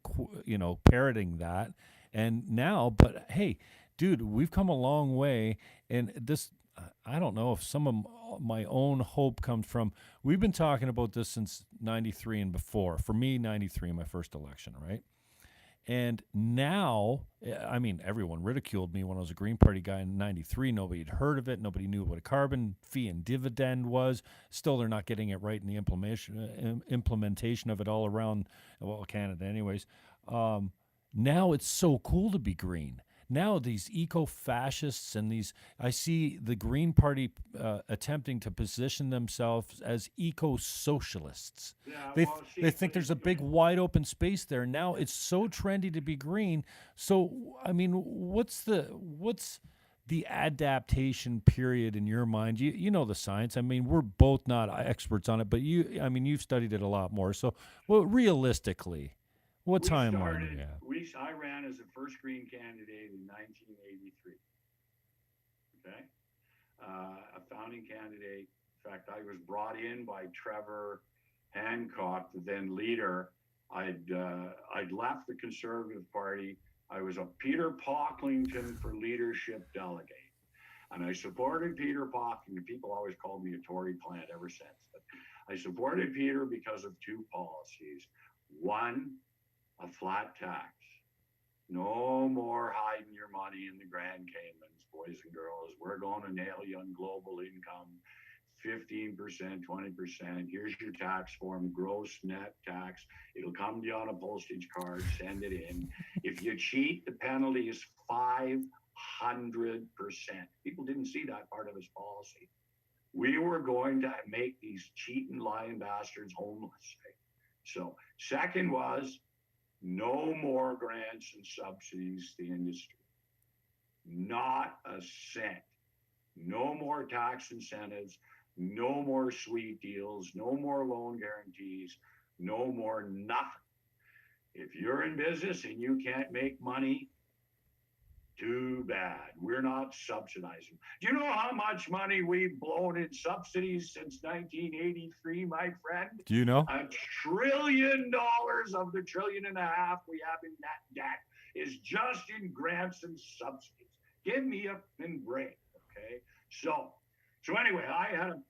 parroting that. And now, but hey, dude, we've come a long way. And this, I don't know if some of my own hope comes from, we've been talking about this since 93 and before. For me, 93, my first election, right? And now, I mean, everyone ridiculed me when I was a Green Party guy in 93. Nobody had heard of it. Nobody knew what a carbon fee and dividend was. Still, they're not getting it right in the implementation of it all around, Canada anyways. Now it's so cool to be green. Now these eco-fascists and I see the Green Party attempting to position themselves as eco-socialists.
Yeah,
they think there's a big wide open space there. Now it's so trendy to be green. So, I mean, what's the adaptation period in your mind? You know the science. I mean, we're both not experts on it, but you've studied it a lot more. So, realistically, what timeline do you have?
I ran as the first Green candidate in 1983. Okay, a founding candidate. In fact, I was brought in by Trevor Hancock, the then leader, I'd left the Conservative Party. I was a Peter Pocklington for leadership delegate. And I supported Peter Pocklington. People always called me a Tory plant ever since. But I supported Peter because of two policies. One, a flat tax. No more hiding your money in the Grand Caymans, boys and girls. We're going to nail you on global income, 15%, 20%. Here's your tax form, gross net tax. It'll come to you on a postage card, send it in. If you cheat, the penalty is 500%. People didn't see that part of his policy. We were going to make these cheating, lying bastards homeless. So, second was no more grants and subsidies to the industry. Not a cent. No more tax incentives. No more sweet deals. No more loan guarantees. No more nothing. If you're in business and you can't make money, too bad. We're not subsidizing. Do you know how much money we've blown in subsidies since 1983, my friend?
Do you know?
$1 trillion of the $1.5 trillion we have in that debt is just in grants and subsidies. Give me a break, okay? So anyway,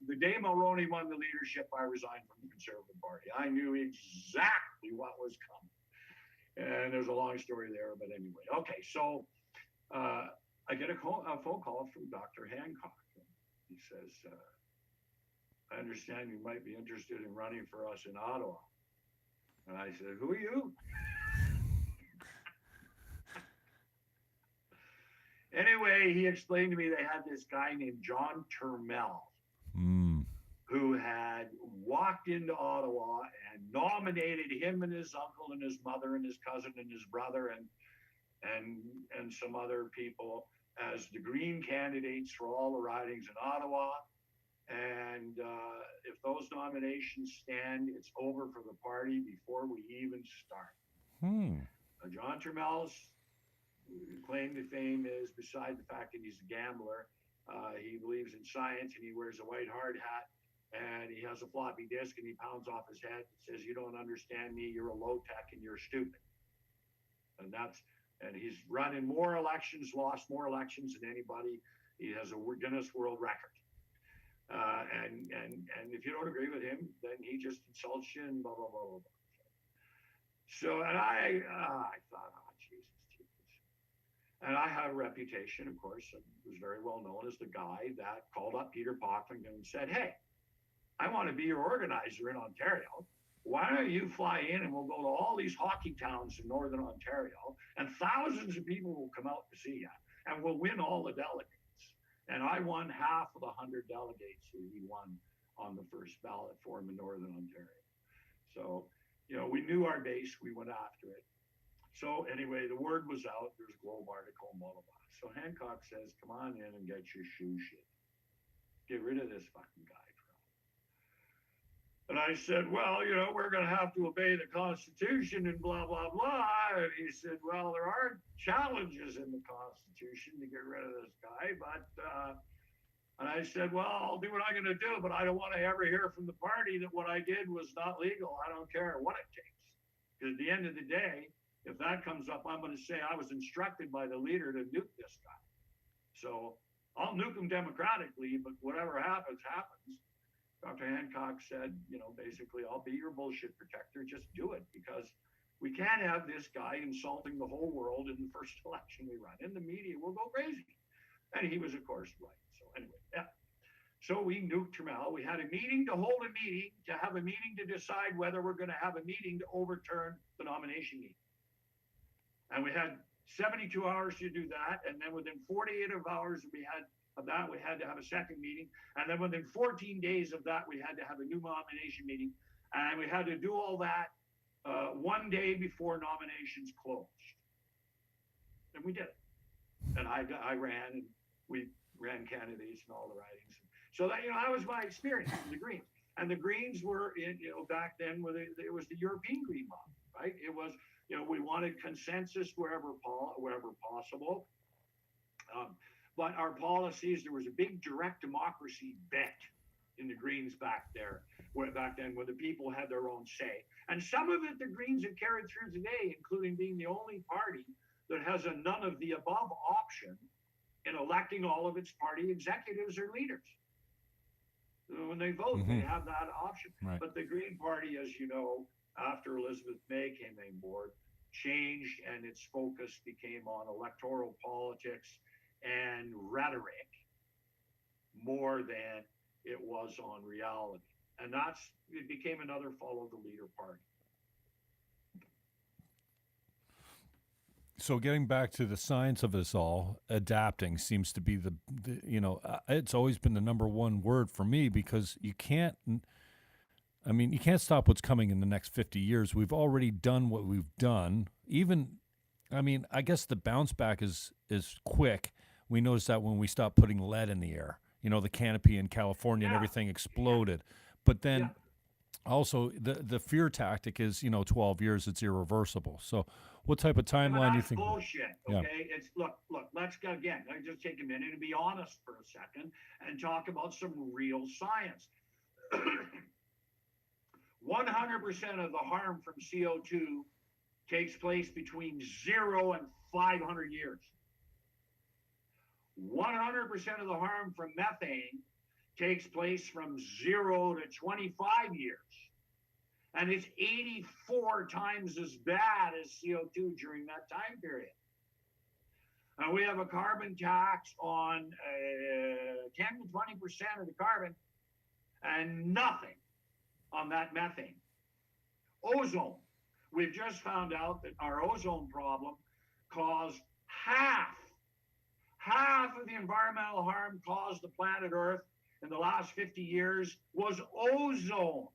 the day Mulroney won the leadership, I resigned from the Conservative Party. I knew exactly what was coming. And there's a long story there, but anyway. Okay, so I get a phone call from Dr. Hancock. He says, I understand you might be interested in running for us in Ottawa. And I said, who are you? Anyway, he explained to me they had this guy named John Turmel who had walked into Ottawa and nominated him and his uncle and his mother and his cousin and his brother and some other people as the Green candidates for all the ridings in Ottawa. And if those nominations stand, it's over for the party before we even start. John Turmel's claim to fame is, beside the fact that he's a gambler, he believes in science and he wears a white hard hat and he has a floppy disk and he pounds off his head and says, you don't understand me, you're a low tech and you're stupid. And he's run in more elections, lost more elections than anybody. He has a Guinness World Record. And if you don't agree with him, then he just insults you and blah, blah, blah, blah, blah. So, and I thought, oh, Jesus. And I had a reputation, of course, and was very well known as the guy that called up Peter Pocklington and said, hey, I want to be your organizer in Ontario. Why don't you fly in and we'll go to all these hockey towns in Northern Ontario and thousands of people will come out to see you and we'll win all the delegates. And I won half of the 100 delegates that he won on the first ballot for him in Northern Ontario. So, we knew our base, we went after it. So anyway, the word was out, there's a Globe article, blah, blah, blah. So Hancock says, come on in and get your shoe shit. Get rid of this fucking guy. And I said, well, we're going to have to obey the Constitution and blah, blah, blah. And he said, well, there are challenges in the Constitution to get rid of this guy. But, and I said, well, I'll do what I'm going to do, but I don't want to ever hear from the party that what I did was not legal. I don't care what it takes. Because at the end of the day, if that comes up, I'm going to say I was instructed by the leader to nuke this guy. So I'll nuke him democratically, but whatever happens, happens. Dr. Hancock said, basically, I'll be your bullshit protector. Just do it, because we can't have this guy insulting the whole world in the first election we run. And the media will go crazy. And he was, of course, right. So anyway, yeah. So we nuked Turmel. We had a meeting to hold a meeting, to have a meeting to decide whether we're going to have a meeting to overturn the nomination meeting. And we had 72 hours to do that. And then within 48 hours we had to have a second meeting. And then within 14 days of that, we had to have a new nomination meeting. And we had to do all that one day before nominations closed. And we did it. And I ran, and we ran candidates and all the ridings. So that, that was my experience in the Greens. And the Greens were, back then, it was the European Green Mob, right? It was, we wanted consensus wherever possible. But our policies, there was a big direct democracy bet in the Greens back there, back then, where the people had their own say. And some of it the Greens have carried through today, including being the only party that has a none of the above option in electing all of its party executives or leaders. When they vote, they have that option.
Right.
But the Green Party, as you know, after Elizabeth May came on board, changed, and its focus became on electoral politics and rhetoric more than it was on reality. And it became another follow the leader party.
So getting back to the science of us all, adapting seems to be the it's always been the number one word for me, because you can't stop what's coming in the next 50 years. We've already done what we've done. I guess the bounce back is quick. We noticed that when we stopped putting lead in the air, the canopy in California and everything exploded. But then also the fear tactic is, 12 years, it's irreversible. So what type of timeline do you think?
Bullshit. Okay. It's look, let's go again. Let me just take a minute and be honest for a second and talk about some real science. 100% of the harm from CO2 takes place between 0 and 500 years. 100% of the harm from methane takes place from 0 to 25 years. And it's 84 times as bad as CO2 during that time period. And we have a carbon tax on 10 to 20% of the carbon and nothing on that methane. Ozone. We've just found out that our ozone problem caused half of the environmental harm caused the planet Earth in the last 50 years was ozone.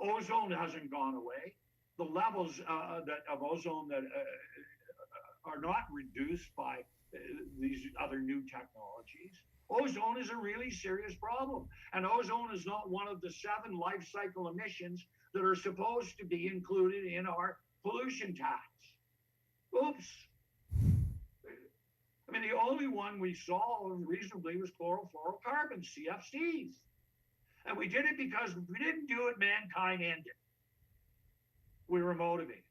Ozone hasn't gone away. The levels of ozone that are not reduced by these other new technologies. Ozone is a really serious problem. And ozone is not one of the 7 life cycle emissions that are supposed to be included in our pollution tax. Oops. The only one we saw reasonably was chlorofluorocarbons, CFCs. And we did it because if we didn't do it, mankind ended. We were motivated.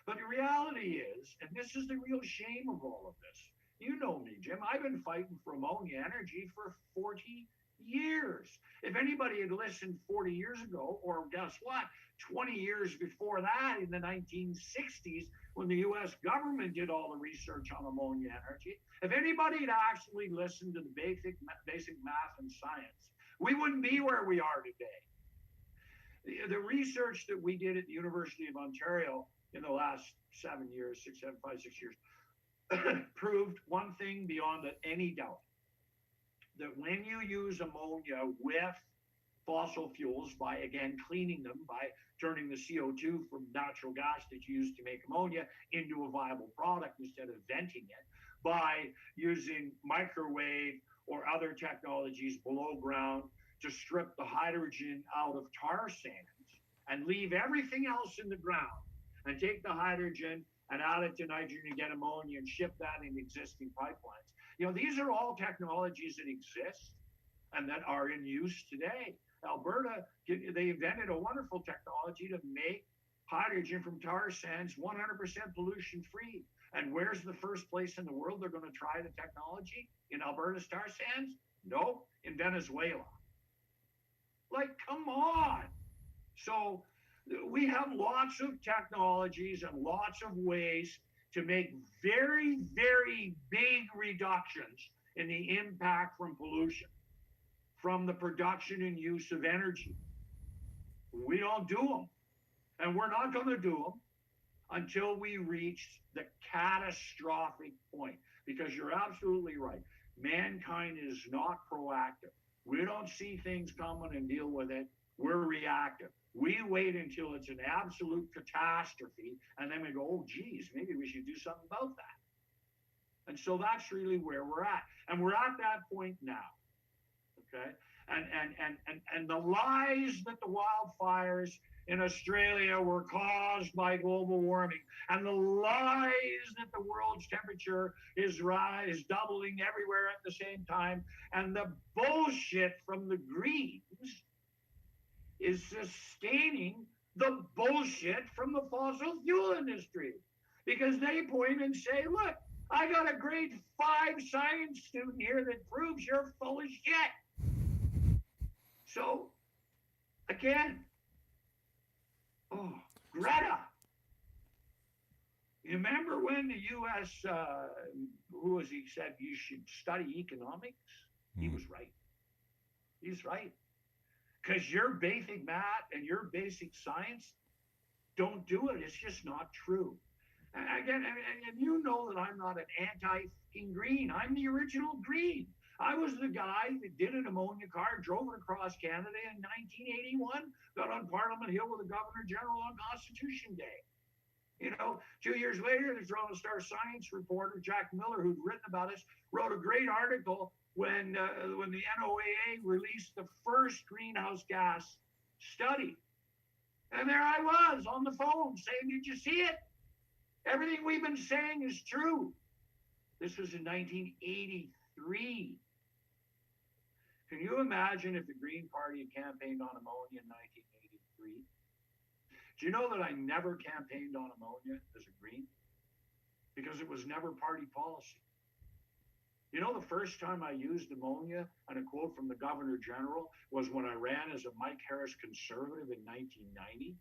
But the reality is, and this is the real shame of all of this, you know me, Jim, I've been fighting for ammonia energy for 40 years. If anybody had listened 40 years ago, or guess what, 20 years before that in the 1960s, when the US government did all the research on ammonia energy, if anybody had actually listened to the basic math and science, we wouldn't be where we are today. The research that we did at the University of Ontario in the last 7 years, 6 years, proved one thing beyond any doubt, that when you use ammonia with fossil fuels, by again cleaning them, by turning the CO2 from natural gas that you use to make ammonia into a viable product instead of venting it, by using microwave or other technologies below ground to strip the hydrogen out of tar sands and leave everything else in the ground, and take the hydrogen and add it to nitrogen and get ammonia and ship that in existing pipelines. These are all technologies that exist and that are in use today. Alberta, they invented a wonderful technology to make hydrogen from tar sands 100% pollution free. And where's the first place in the world they're going to try the technology? In Alberta's tar sands? No, in Venezuela. Come on. So we have lots of technologies and lots of ways to make very, very big reductions in the impact from pollution, from the production and use of energy. We don't do them. And we're not going to do them until we reach the catastrophic point. Because you're absolutely right. Mankind is not proactive. We don't see things coming and deal with it. We're reactive. We wait until it's an absolute catastrophe, and then we go, oh, geez, maybe we should do something about that. And so that's really where we're at. And we're at that point now. Okay? And the lies that the wildfires in Australia were caused by global warming, and the lies that the world's temperature is doubling everywhere at the same time, and the bullshit from the Greens is sustaining the bullshit from the fossil fuel industry, because they point and say, look, I got a grade 5 science student here that proves you're full of shit. So, again, Greta. You remember when the U.S., who was he, said you should study economics? He was right. He's right. Because your basic math and your basic science don't do it. It's just not true. And again, and you know that I'm not an anti-green. I'm the original green. I was the guy that did an ammonia car, drove it across Canada in 1981, got on Parliament Hill with the Governor General on Constitution Day. 2 years later, the Toronto Star science reporter, Jack Miller, who'd written about us, wrote a great article when the NOAA released the first greenhouse gas study. And there I was on the phone saying, did you see it? Everything we've been saying is true. This was in 1983. Can you imagine if the Green Party had campaigned on ammonia in 1983? Do you know that I never campaigned on ammonia as a Green? Because it was never party policy. You know, the first time I used ammonia, and a quote from the Governor General, was when I ran as a Mike Harris conservative in 1990.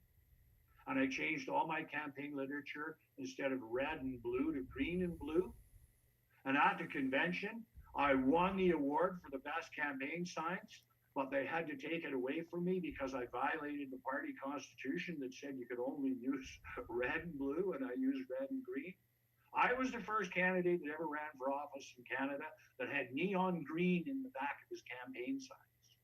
And I changed all my campaign literature, instead of red and blue, to green and blue. And at the convention, I won the award for the best campaign science, but they had to take it away from me because I violated the party constitution that said you could only use red and blue, and I used red and green. I was the first candidate that ever ran for office in Canada that had neon green in the back of his campaign signs,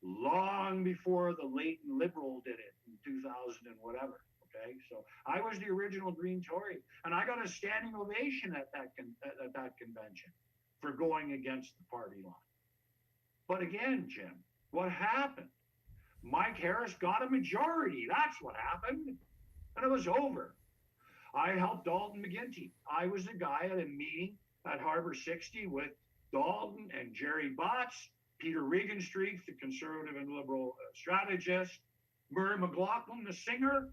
long before the late Liberal did it in 2000 and whatever. Okay, so I was the original Green Tory, and I got a standing ovation at that convention for going against the party line. But again, Jim, what happened? Mike Harris got a majority. That's what happened. And it was over. I helped Dalton McGuinty. I was the guy at a meeting at Harbor 60 with Dalton and Jerry Botts, Peter Regenstreet, the conservative and liberal strategist, Murray McLaughlin, the singer.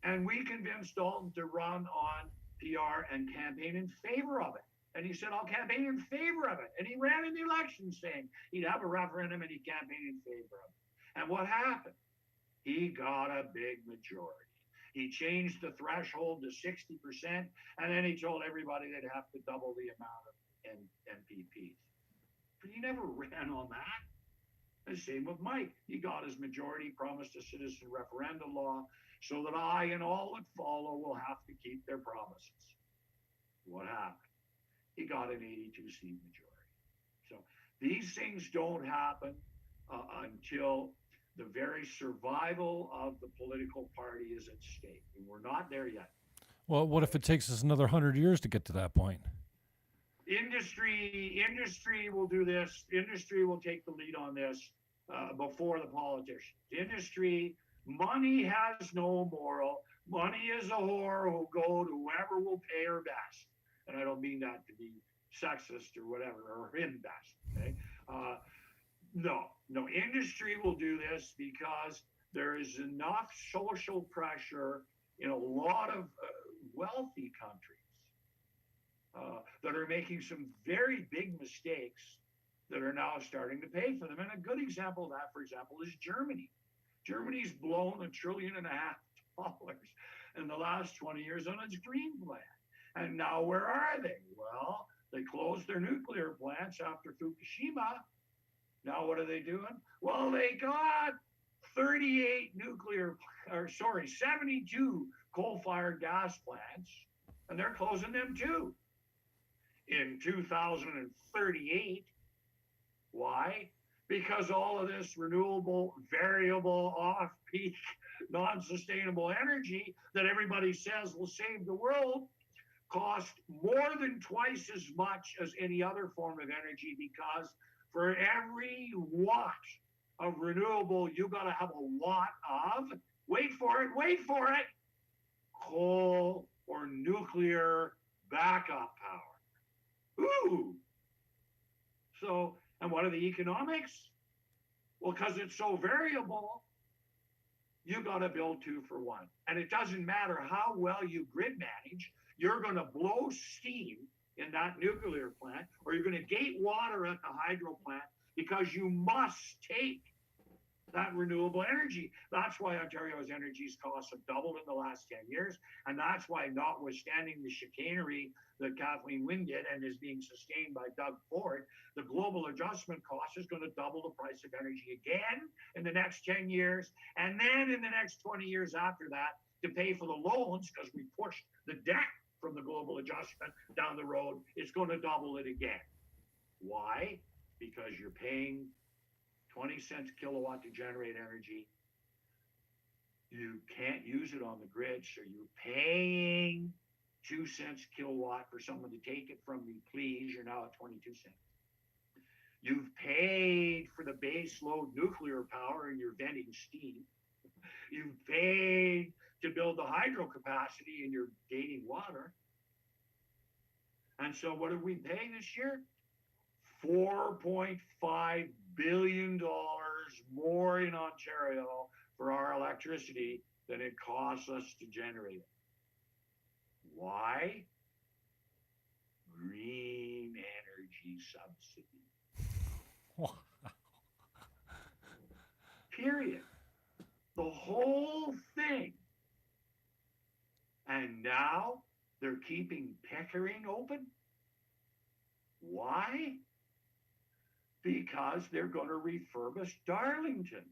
And we convinced Dalton to run on PR and campaign in favor of it. And he said, I'll campaign in favor of it. And he ran in the election saying he'd have a referendum and he'd campaign in favor of it. And what happened? He got a big majority. He changed the threshold to 60%, and then he told everybody they'd have to double the amount of NPPs. But he never ran on that. The same with Mike. He got his majority, promised a citizen referendum law, so that I and all that follow will have to keep their promises. What happened? He got an 82-seat majority. So these things don't happen until the very survival of the political party is at stake. And we're not there yet.
Well, what if it takes us another 100 years to get to that point?
Industry will do this. Industry will take the lead on this before the politicians. Industry, money has no moral. Money is a whore who'll go to whoever will pay her best. And I don't mean that to be sexist or whatever, or best. Okay? No, industry will do this because there is enough social pressure in a lot of wealthy countries that are making some very big mistakes that are now starting to pay for them. And a good example of that, for example, is Germany. Germany's blown $1.5 trillion in the last 20 years on its green plan. And now where are they? Well, they closed their nuclear plants after Fukushima. Now what are they doing? Well, they got 72 coal-fired gas plants, and they're closing them too in 2038. Why? Because all of this renewable, variable, off-peak, non-sustainable energy that everybody says will save the world cost more than twice as much as any other form of energy, because for every watt of renewable, you got to have a lot of, wait for it, coal or nuclear backup power. Ooh. So, and what are the economics? Well, because it's so variable, you got to build 2 for 1. And it doesn't matter how well you grid manage, you're going to blow steam in that nuclear plant, or you're going to gate water at the hydro plant because you must take that renewable energy. That's why Ontario's energy costs have doubled in the last 10 years. And that's why, notwithstanding the chicanery that Kathleen Wynne did and is being sustained by Doug Ford, the global adjustment cost is going to double the price of energy again in the next 10 years. And then in the next 20 years after that, to pay for the loans, because we pushed the debt from the global adjustment down the road, it's going to double it again. Why? Because you're paying 20 cents a kilowatt to generate energy. You can't use it on the grid, so you're paying 2 cents a kilowatt for someone to take it from me, please. You're now at 22 cents. You've paid for the base load nuclear power and you're venting steam. You've paid to build the hydro capacity and you're gating water. And so what are we paying this year? $4.5 billion more in Ontario for our electricity than it costs us to generate it. Why? Green energy subsidy.
Wow.
Period. The whole thing. And now they're keeping Pickering open. Why? Because they're going to refurbish Darlington.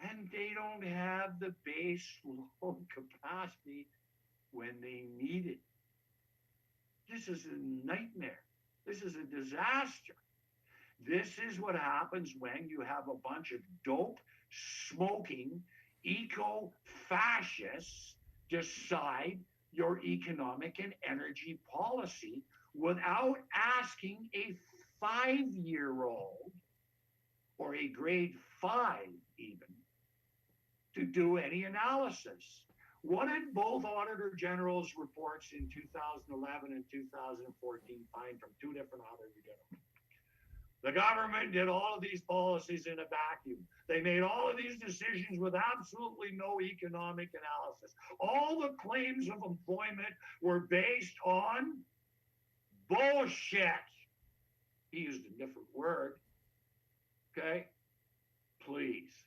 And they don't have the base load capacity when they need it. This is a nightmare. This is a disaster. This is what happens when you have a bunch of dope, smoking, eco-fascists decide your economic and energy policy without asking a 5-year-old or a grade 5 even to do any analysis. What did both Auditor General's reports in 2011 and 2014 find from 2 different Auditor Generals? The government did all of these policies in a vacuum. They made all of these decisions with absolutely no economic analysis. All the claims of employment were based on bullshit. He used a different word. Okay? Please.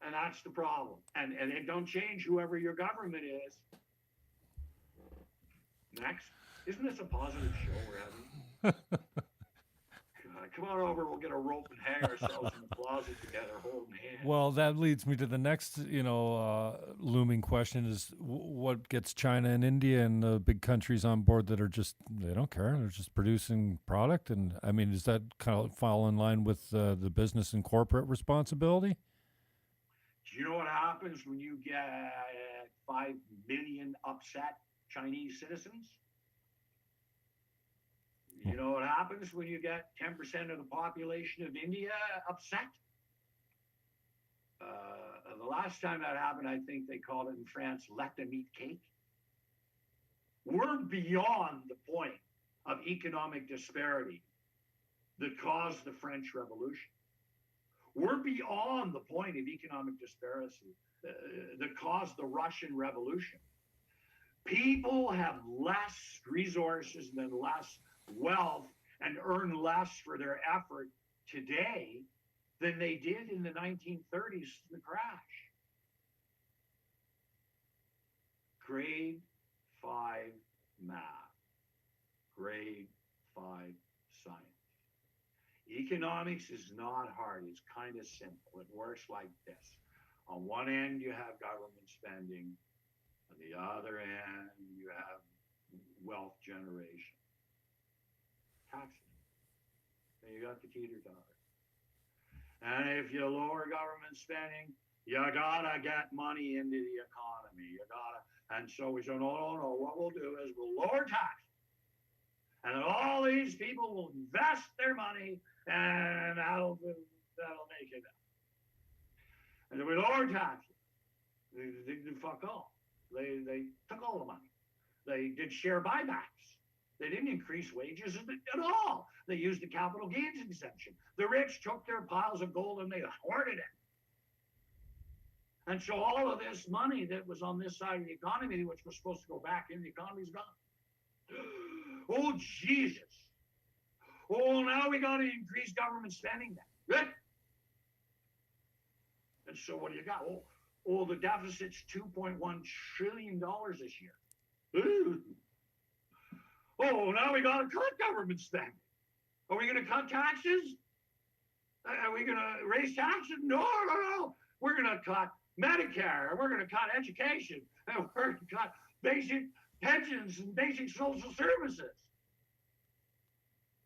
And that's the problem. And it don't change whoever your government is. Next. Isn't this a positive show we're having? Come on over, we'll get a rope and hang ourselves in the closet together, holding hands.
Well, that leads me to the next, looming question is what gets China and India and the big countries on board that are just, they don't care. They're just producing product. And I mean, does that kind of fall in line with the business and corporate responsibility?
Do you know what happens when you get 5 million upset Chinese citizens? You know what happens when you get 10% of the population of India upset? The last time that happened, I think they called it in France, let them eat cake. We're beyond the point of economic disparity that caused the French Revolution. We're beyond the point of economic disparity that caused the Russian Revolution. People have less resources than less wealth and earn less for their effort today than they did in the 1930s, the crash. Grade 5 math, grade 5 science. Economics is not hard, it's kind of simple. It works like this. On one end, you have government spending. On the other end, you have wealth generation. Taxes. And you got the teeter-totter. And if you lower government spending, you gotta get money into the economy. You gotta, and so we said, no. What we'll do is we'll lower taxes. And then all these people will invest their money and that'll make it up. And then we lowered taxes. They did fuck all. They took all the money. They did share buybacks. They didn't increase wages at all. They used the capital gains exemption. The rich took their piles of gold and they hoarded it. And so all of this money that was on this side of the economy, which was supposed to go back in the economy, is gone. Oh, Jesus. Oh, now we got to increase government spending then. Good. And so what do you got? Oh, the deficit's $2.1 trillion this year. Ooh. Oh, now we got to cut government spending. Are we going to cut taxes? Are we going to raise taxes? No. We're going to cut Medicare. We're going to cut education. And we're going to cut basic pensions and basic social services.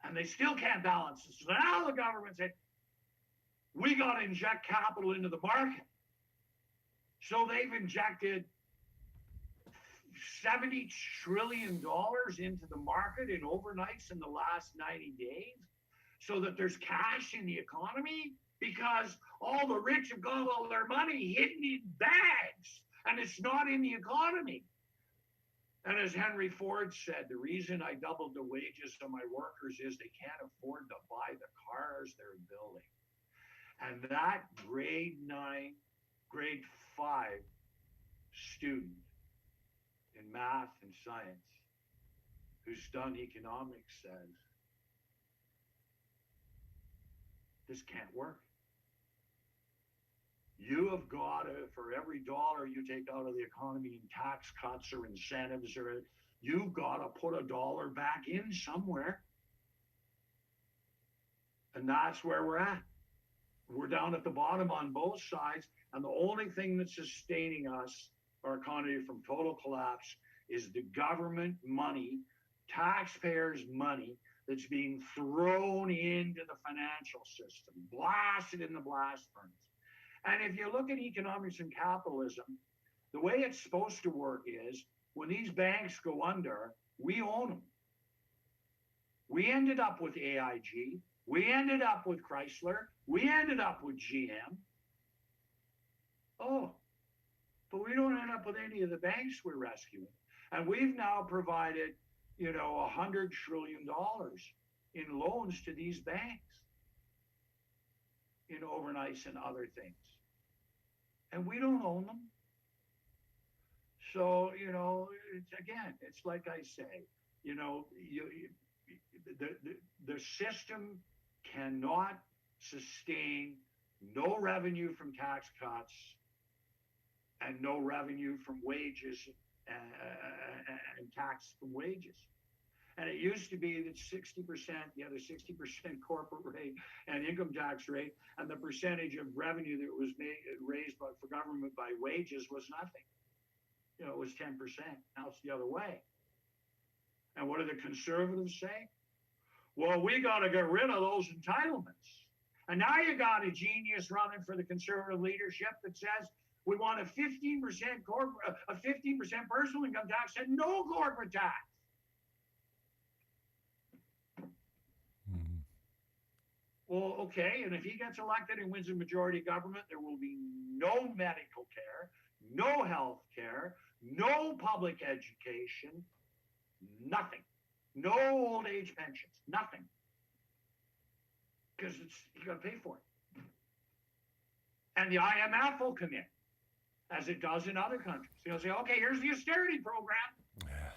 And they still can't balance it. So now the government said, we got to inject capital into the market. So they've injected $70 trillion into the market in overnights in the last 90 days so that there's cash in the economy because all the rich have got all their money hidden in bags and it's not in the economy. And as Henry Ford said, the reason I doubled the wages of my workers is they can't afford to buy the cars they're building. And that grade 5 student in math and science who's done economics says, this can't work. You have got to, for every dollar you take out of the economy in tax cuts or incentives, or you've got to put a dollar back in somewhere. And that's where we're at. We're down at the bottom on both sides. And the only thing that's sustaining us, our economy from total collapse, is the government money, taxpayers' money that's being thrown into the financial system, blasted in the blast furnace. And if you look at economics and capitalism, the way it's supposed to work is when these banks go under, we own them. We ended up with AIG. We ended up with Chrysler. We ended up with GM. Oh, but we don't end up with any of the banks we're rescuing. And we've now provided, $100 trillion in loans to these banks in overnights and other things. And we don't own them. So, it's like I say, the system cannot sustain no revenue from tax cuts and no revenue from wages and tax from wages. And it used to be that 60%, the other 60% corporate rate and income tax rate, and the percentage of revenue that was raised for government by wages was nothing. It was 10%. Now it's the other way. And what do the conservatives say? Well, we got to get rid of those entitlements. And now you got a genius running for the conservative leadership that says we want a 15% personal income tax and no corporate tax. Well, okay, and if he gets elected and wins a majority government, there will be no medical care, no health care, no public education, nothing. No old age pensions, nothing. Because you got to pay for it. And the IMF will come in, as it does in other countries. They'll say, okay, here's the austerity program. Yeah.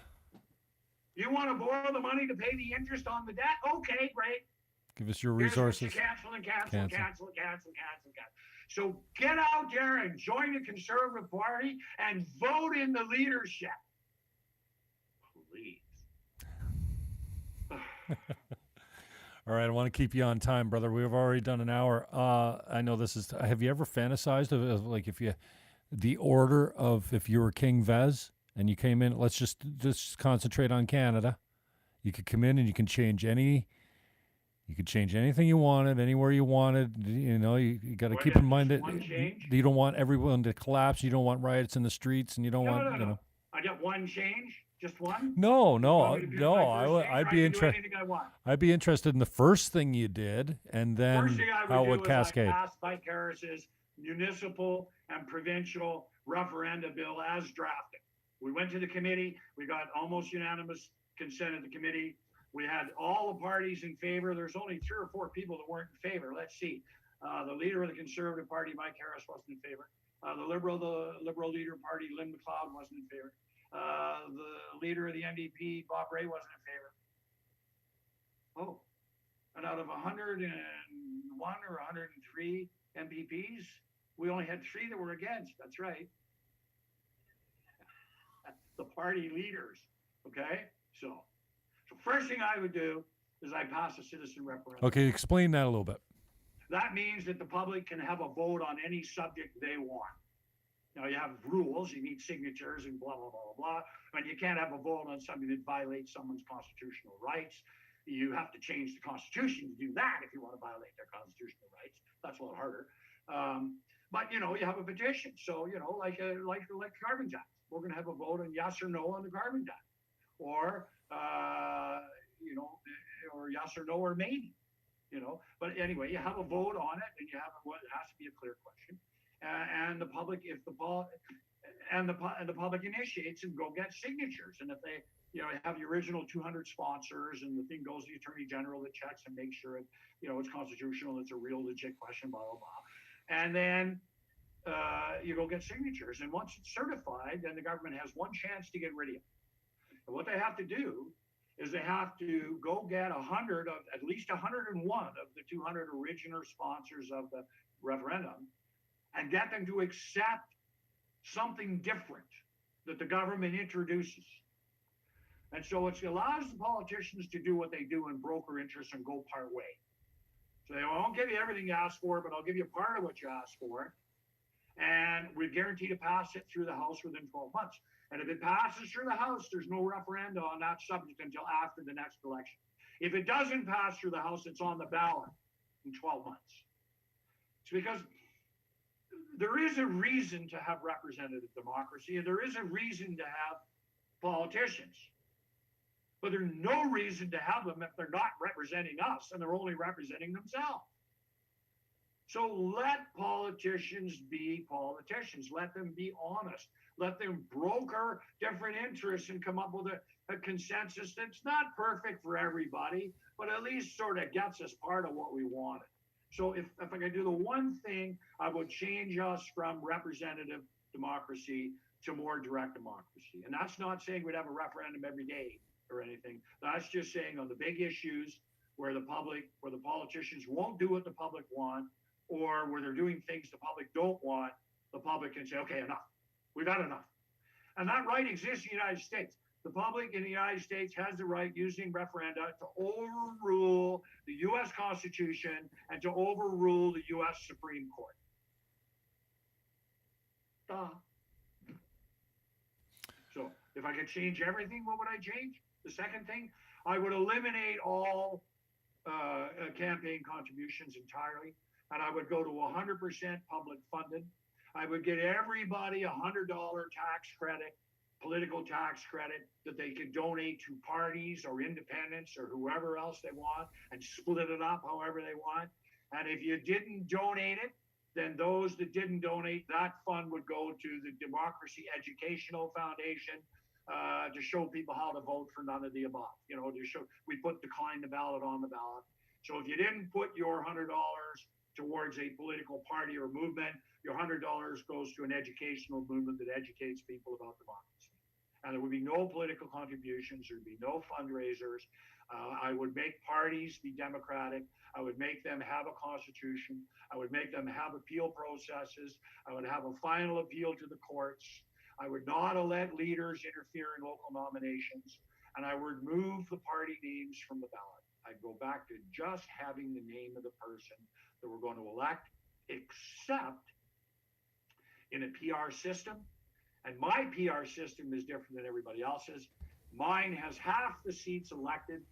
You want to borrow the money to pay the interest on the debt? Okay, great.
Give us your resources.
Cancel. So get out there and join the Conservative Party and vote in the leadership. Please.
All right, I want to keep you on time, brother. We've already done an hour. I know this is. Have you ever fantasized of like the order of if you were King Vez and you came in? Let's just concentrate on Canada. You could come in and you can change any. You could change anything you wanted, anywhere you wanted. You got to keep in mind that you don't want everyone to collapse. You don't want riots in the streets, and you don't want.
No. I got one change, just one.
No. I'd be interested. I'd be interested in the first thing you did, and then
First thing I would
how it
do
would cascade.
I'd pass bike terraces, municipal and provincial referenda bill as drafted. We went to the committee. We got almost unanimous consent at the committee. We had all the parties in favor. There's only 3 or 4 people that weren't in favor. Let's see. The leader of the Conservative Party, Mike Harris, wasn't in favor. The Liberal Leader Party, Lynn McLeod, wasn't in favor. The leader of the NDP, Bob Ray, wasn't in favor. Oh, and out of 101 or 103 MPPs, we only had 3 that were against. That's right. The party leaders. Okay? So first thing I would do is I pass a citizen referendum.
Okay, explain that a little bit.
That means that the public can have a vote on any subject they want. Now, you have rules, you need signatures and blah, blah, blah, blah, and you can't have a vote on something that violates someone's constitutional rights. You have to change the Constitution to do that if you want to violate their constitutional rights. That's a lot harder. But, you have a petition. So, like carbon tax. We're going to have a vote on yes or no on the carbon tax. Or, or yes or no or maybe. But anyway, you have a vote on it, and you have it has to be a clear question, and the public, if the public initiates and go get signatures, and if they, have the original 200 sponsors, and the thing goes to the Attorney General that checks and makes sure it's constitutional, it's a real legit question, blah blah blah, and then you go get signatures, and once it's certified, then the government has one chance to get rid of it. And what they have to do is they have to go get at least 101 of the 200 original sponsors of the referendum and get them to accept something different that the government introduces. And so it allows the politicians to do what they do and broker interests and go part way. So I won't give you everything you asked for, but I'll give you part of what you asked for. And we guarantee to pass it through the House within 12 months. And if it passes through the House, there's no referendum on that subject until after the next election. If it doesn't pass through the House, it's on the ballot in 12 months. It's because there is a reason to have representative democracy, and there is a reason to have politicians. But there's no reason to have them if they're not representing us and they're only representing themselves. So let politicians be politicians. Let them be honest. Let them broker different interests and come up with a consensus that's not perfect for everybody, but at least sort of gets us part of what we wanted. So if I could do the one thing, I would change us from representative democracy to more direct democracy. And that's not saying we'd have a referendum every day or anything. That's just saying on the big issues where the politicians won't do what the public want, or where they're doing things the public don't want, the public can say, okay, enough. We've had enough. And that right exists in the United States. The public in the United States has the right, using referenda, to overrule the U.S. Constitution and to overrule the U.S. Supreme Court. So if I could change everything, what would I change? The second thing, I would eliminate all campaign contributions entirely, and I would go to 100% public funded. I would get everybody a $100 tax credit, political tax credit, that they could donate to parties or independents or whoever else they want, and split it up however they want. And if you didn't donate it, then those that didn't donate, that fund would go to the Democracy Educational Foundation to show people how to vote for none of the above. To show, we put decline the ballot on the ballot. So if you didn't put your $100 towards a political party or movement, your $100 goes to an educational movement that educates people about democracy. And there would be no political contributions. There'd be no fundraisers. I would make parties be democratic. I would make them have a constitution. I would make them have appeal processes. I would have a final appeal to the courts. I would not let leaders interfere in local nominations. And I would remove the party names from the ballot. I'd go back to just having the name of the person that we're going to elect, except in a PR system. And my PR system is different than everybody else's. Mine has half the seats elected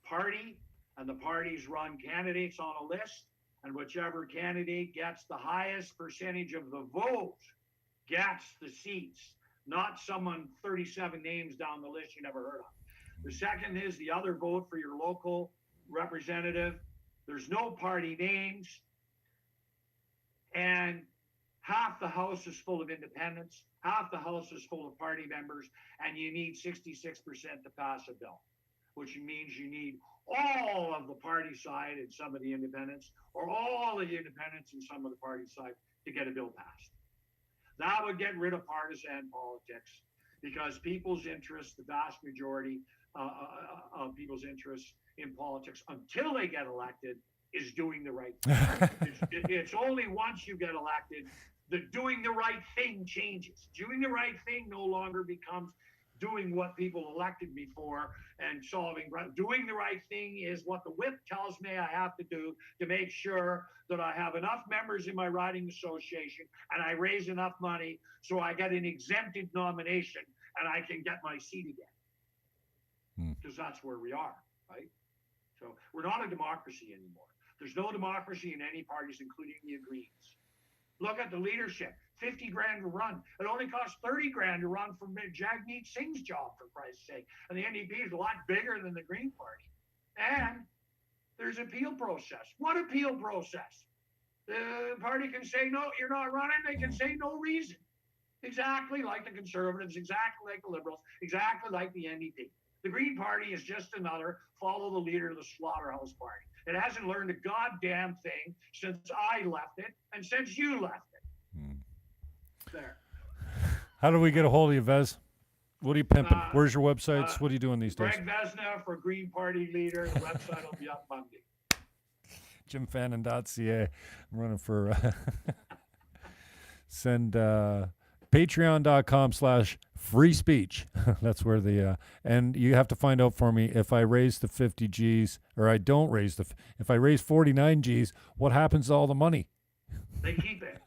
party, and the parties run candidates on a list, and whichever candidate gets the highest percentage of the vote gets the seats, not someone 37 names down the list you never heard of. The second is the other vote for your local representative. There's no party names, and half the House is full of independents, half the House is full of party members, and you need 66% to pass a bill, which means you need all of the party side and some of the independents, or all of the independents and some of the party side to get a bill passed. That would get rid of partisan politics, because people's interests, the vast majority of people's interests in politics until they get elected, is doing the right thing. It's only once you get elected that doing the right thing changes. Doing the right thing no longer becomes doing what people elected me for and solving. Doing the right thing is what the whip tells me I have to do to make sure that I have enough members in my riding association and I raise enough money so I get an exempted nomination and I can get my seat again. Because that's where we are, right? So we're not a democracy anymore. There's no democracy in any parties, including the Greens. Look at the leadership, 50 grand to run. It only costs 30 grand to run for Jagmeet Singh's job, for Christ's sake. And the NDP is a lot bigger than the Green Party. And there's appeal process. What appeal process? The party can say, no, you're not running. They can say no reason. Exactly like the Conservatives, exactly like the Liberals, exactly like the NDP. The Green Party is just another follow the leader of the slaughterhouse party. It hasn't learned a goddamn thing since I left it and since you left it. There.
How do we get a hold of you, Vez? What are you pimping? Where's your websites? What are you doing these days?
Greg Vezina for Green Party leader. The website will be up Monday.
JimFannon.ca. I'm running for send patreon.com/free speech. That's where the and you have to find out for me if I raise the 50 G's or I don't raise if I raise 49 G's, what happens to all the money?
They keep it.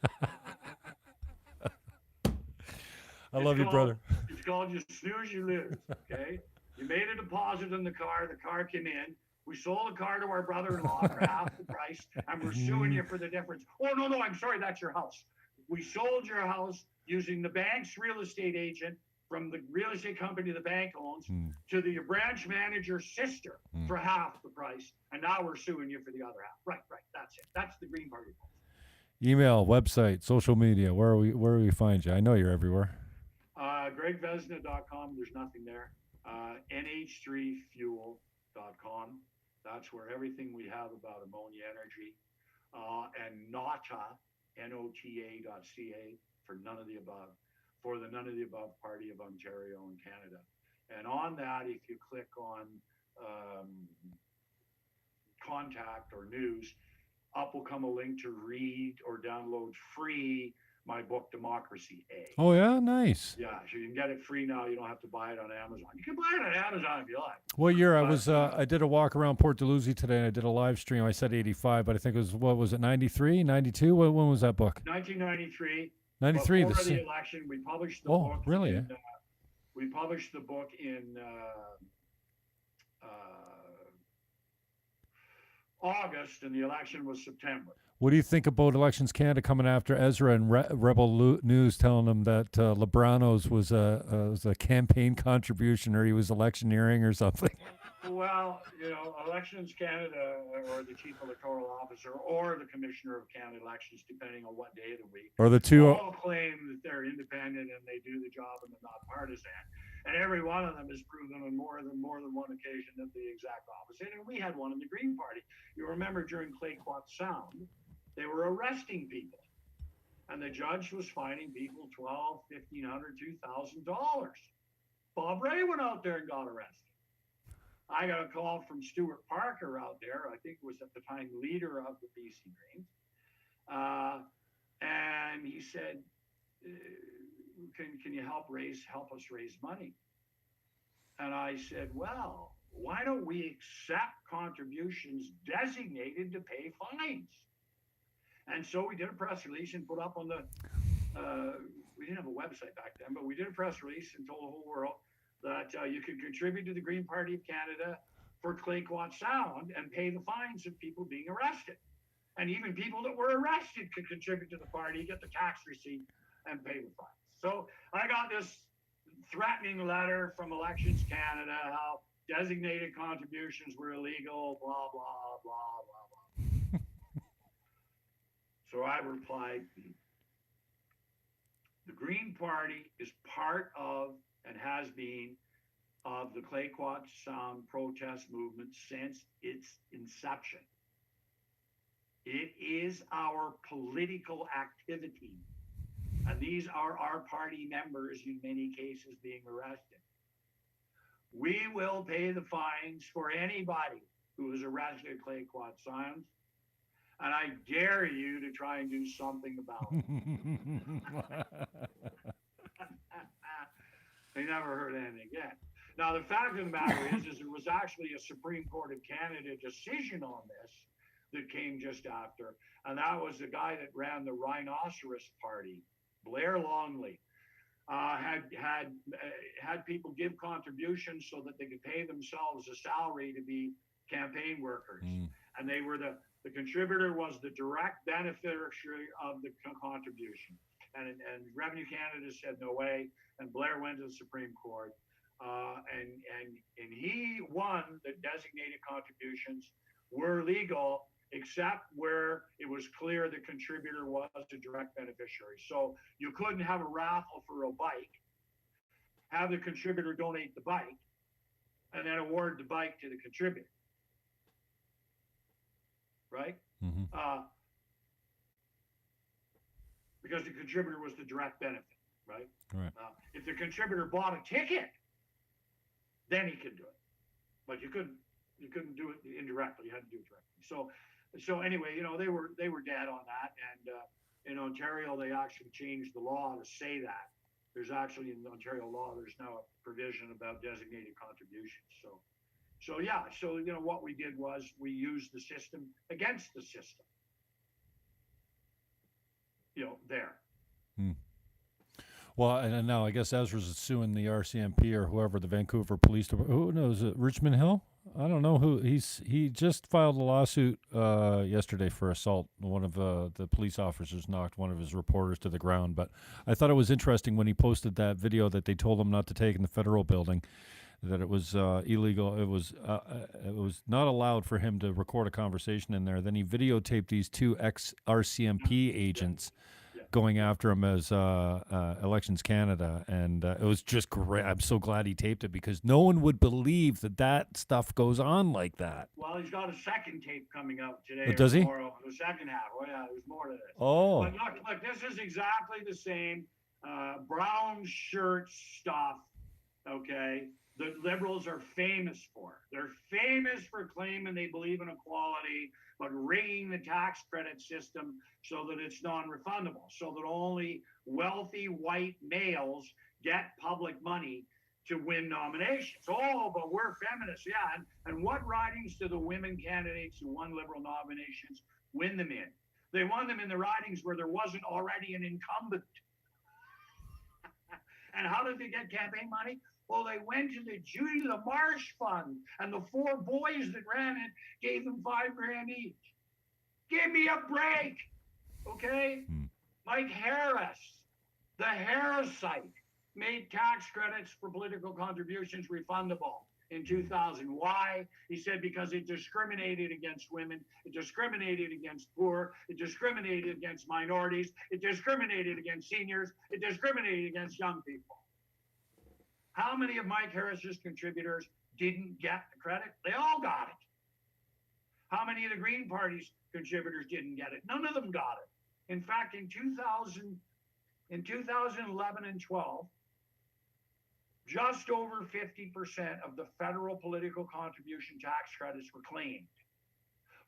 I love you, brother.
It's called you snooze, you lose. Okay, you made a deposit in the car came in. We sold the car to our brother-in-law for half the price, and we're suing you for the difference. Oh no, I'm sorry, that's your house. We sold your house using the bank's real estate agent from the real estate company the bank owns to the branch manager's sister for half the price, and now we're suing you for the other half. Right, that's it. That's the Green Party.
Email, website, social media. Where we find you? I know you're everywhere.
GregVezina.com. There's nothing there. NH3fuel.com. That's where everything we have about ammonia energy. And NOTA, NOTA.ca for none of the above, for the none of the above party of Ontario and Canada. And on that, if you click on contact or news, up will come a link to read or download free my book, Democracy A.
Oh, yeah? Nice.
Yeah, so you can get it free now. You don't have to buy it on Amazon. You can buy it on Amazon if you like.
What year? I did a walk around Port Dalhousie today, and I did a live stream. I said 85, but I think it was, 93, 92? When was that book?
1993.
93.
Before the election, we published the book.
Oh, really?
We published the book in August, and the election was September.
What do you think about Elections Canada coming after Ezra and Rebel News telling them that Lebranos was a campaign contribution or he was electioneering or something?
Well, Elections Canada or the Chief Electoral Officer or the Commissioner of Canada Elections, depending on what day of the week,
or the two
all claim that they're independent and they do the job and they're not partisan. And every one of them has proven on more than one occasion that the exact opposite. And we had one in the Green Party. You remember during Clayquat Sound, they were arresting people, and the judge was fining people $1,200, $1,500, $2,000. Bob Ray went out there and got arrested. I got a call from Stuart Parker out there. I think was at the time leader of the BC Greens, and he said, "Can you help us raise money?" And I said, "Well, why don't we accept contributions designated to pay fines?" And so we did a press release and put up on the, we didn't have a website back then, but we did a press release and told the whole world that you could contribute to the Green Party of Canada for Clayquat Sound and pay the fines of people being arrested. And even people that were arrested could contribute to the party, get the tax receipt, and pay the fines. So I got this threatening letter from Elections Canada, how designated contributions were illegal, blah, blah, blah, blah, blah. So I replied, The Green Party is part of and has been of the Clayoquot Sound protest movement since its inception. It is our political activity. And these are our party members in many cases being arrested. We will pay the fines for anybody who is arrested at Clayoquot Sound. And I dare you to try and do something about it. They never heard anything again. Now, the fact of the matter is there was actually a Supreme Court of Canada decision on this that came just after, and that was the guy that ran the Rhinoceros Party, Blair Longley, had people give contributions so that they could pay themselves a salary to be campaign workers, and they were the contributor was the direct beneficiary of the contribution. And Revenue Canada said no way, and Blair went to the Supreme Court, and he won that designated contributions were legal, except where it was clear the contributor was a direct beneficiary. So you couldn't have a raffle for a bike, have the contributor donate the bike, and then award the bike to the contributor. Right?
Mm-hmm.
Because the contributor was the direct benefit, right?
Right.
If the contributor bought a ticket, then he could do it, but you couldn't do it indirectly. You had to do it directly. So anyway, they were dead on that, and in Ontario they actually changed the law to say that. There's actually in Ontario law there's now a provision about designated contributions. So yeah, what we did was we used the system against the system. There.
Well, and now I guess Ezra's suing the RCMP or whoever, the Vancouver Police Department. Who knows? Richmond Hill? I don't know who. He just filed a lawsuit yesterday for assault. One of the police officers knocked one of his reporters to the ground. But I thought it was interesting when he posted that video that they told him not to take in the federal building, that it was illegal. It was not allowed for him to record a conversation in there. Then he videotaped these two ex-RCMP agents going after him as Elections Canada, and it was just great. I'm so glad he taped it because no one would believe that stuff goes on like that.
Well, he's got a second tape coming out today.
Does he?
Tomorrow, the second half. Oh yeah, there's more to this.
Oh.
But look, this is exactly the same brown shirt stuff. Okay. The Liberals are famous for. They're famous for claiming they believe in equality, but rigging the tax credit system so that it's non-refundable, so that only wealthy white males get public money to win nominations. Oh, but we're feminists, yeah. And what ridings do the women candidates who won Liberal nominations win them in? They won them in the ridings where there wasn't already an incumbent. And how did they get campaign money? Well, they went to the Judy LaMarche Fund, and the four boys that ran it gave them $5,000 each. Give me a break, okay? Mike Harris, the Harris site, made tax credits for political contributions refundable in 2000. Why? He said because it discriminated against women, it discriminated against poor, it discriminated against minorities, it discriminated against seniors, it discriminated against young people. How many of Mike Harris's contributors didn't get the credit? They all got it. How many of the Green Party's contributors didn't get it? None of them got it. In fact, in 2011 and 12, just over 50% of the federal political contribution tax credits were claimed.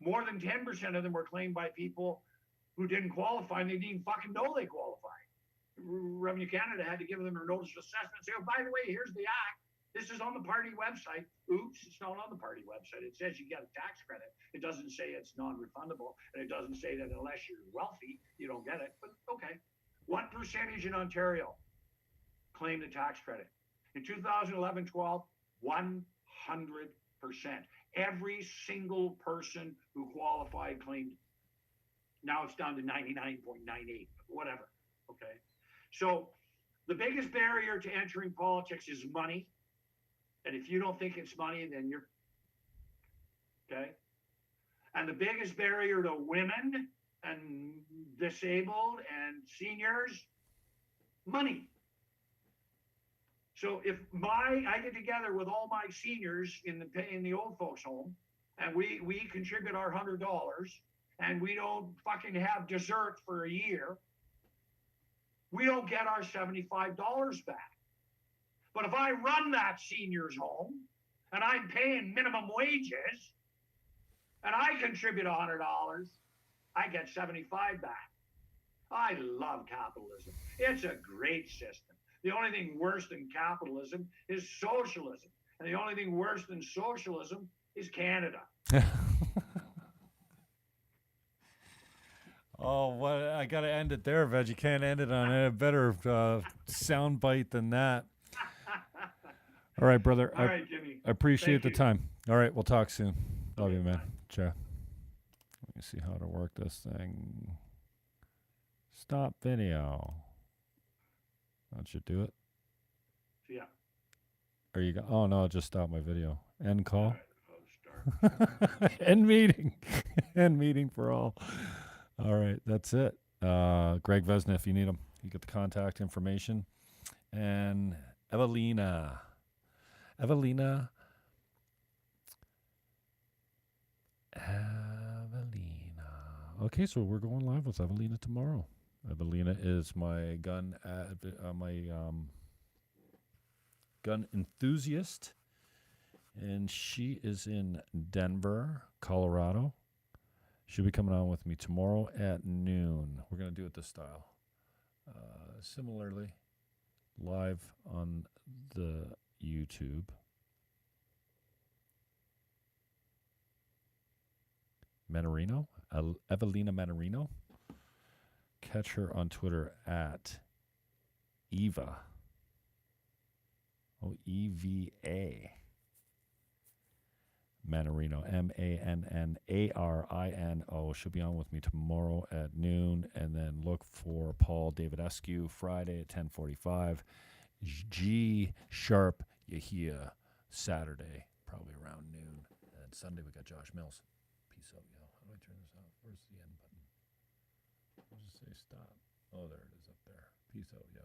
More than 10% of them were claimed by people who didn't qualify, and they didn't even fucking know they qualified. Revenue Canada had to give them a notice of assessment and say, oh, by the way, here's the act. This is on the party website. Oops, it's not on the party website. It says you get a tax credit. It doesn't say it's non-refundable, and it doesn't say that unless you're wealthy, you don't get it. But okay. What percentage in Ontario claimed the tax credit? In 2011-12, 100%. Every single person who qualified claimed it. Now it's down to 99.98, whatever. Okay. So the biggest barrier to entering politics is money. And if you don't think it's money, then you're okay. And the biggest barrier to women and disabled and seniors Money. So if I get together with all my seniors in the old folks home, and we contribute our $100, and we don't fucking have dessert for a year, we don't get our $75 back. But if I run that senior's home and I'm paying minimum wages and I contribute $100, I get 75 back. I love capitalism. It's a great system. The only thing worse than capitalism is socialism. And the only thing worse than socialism is Canada.
Oh, well, I got to end it there, Veg. You can't end it on a better sound bite than that. All right, brother.
All right, Jimmy.
I appreciate
Thank
the
you.
time. All right, we'll talk soon. Love
Okay,
you, man.
bye.
Ciao. Let me see how to work this thing. Stop video. That should do it.
Yeah.
Are you? Oh no, it just stopped my video. End
All
call.
right, I'll start.
End meeting. End meeting for all. All right, that's it. Greg Vezina, if you need him, you get the contact information. And Evelina. Okay, so we're going live with Evelina tomorrow. Evelina is my gun gun enthusiast, and she is in Denver, Colorado. She'll be coming on with me tomorrow at noon. We're going to do it this style. Similarly, live on the YouTube. Manarino, Evelina Manarino. Catch her on Twitter at Eva. Oh, EVA. Manarino, Mannarino. She'll be on with me tomorrow at noon, and then look for Paul David Eskew Friday at 10:45. G Sharp Yahia Saturday, probably around noon, and Sunday we got Josh Mills. Peace out, yo. How do I turn this off? Where's the end button? I'll just say stop. Oh, there it is up there. Peace out, yo.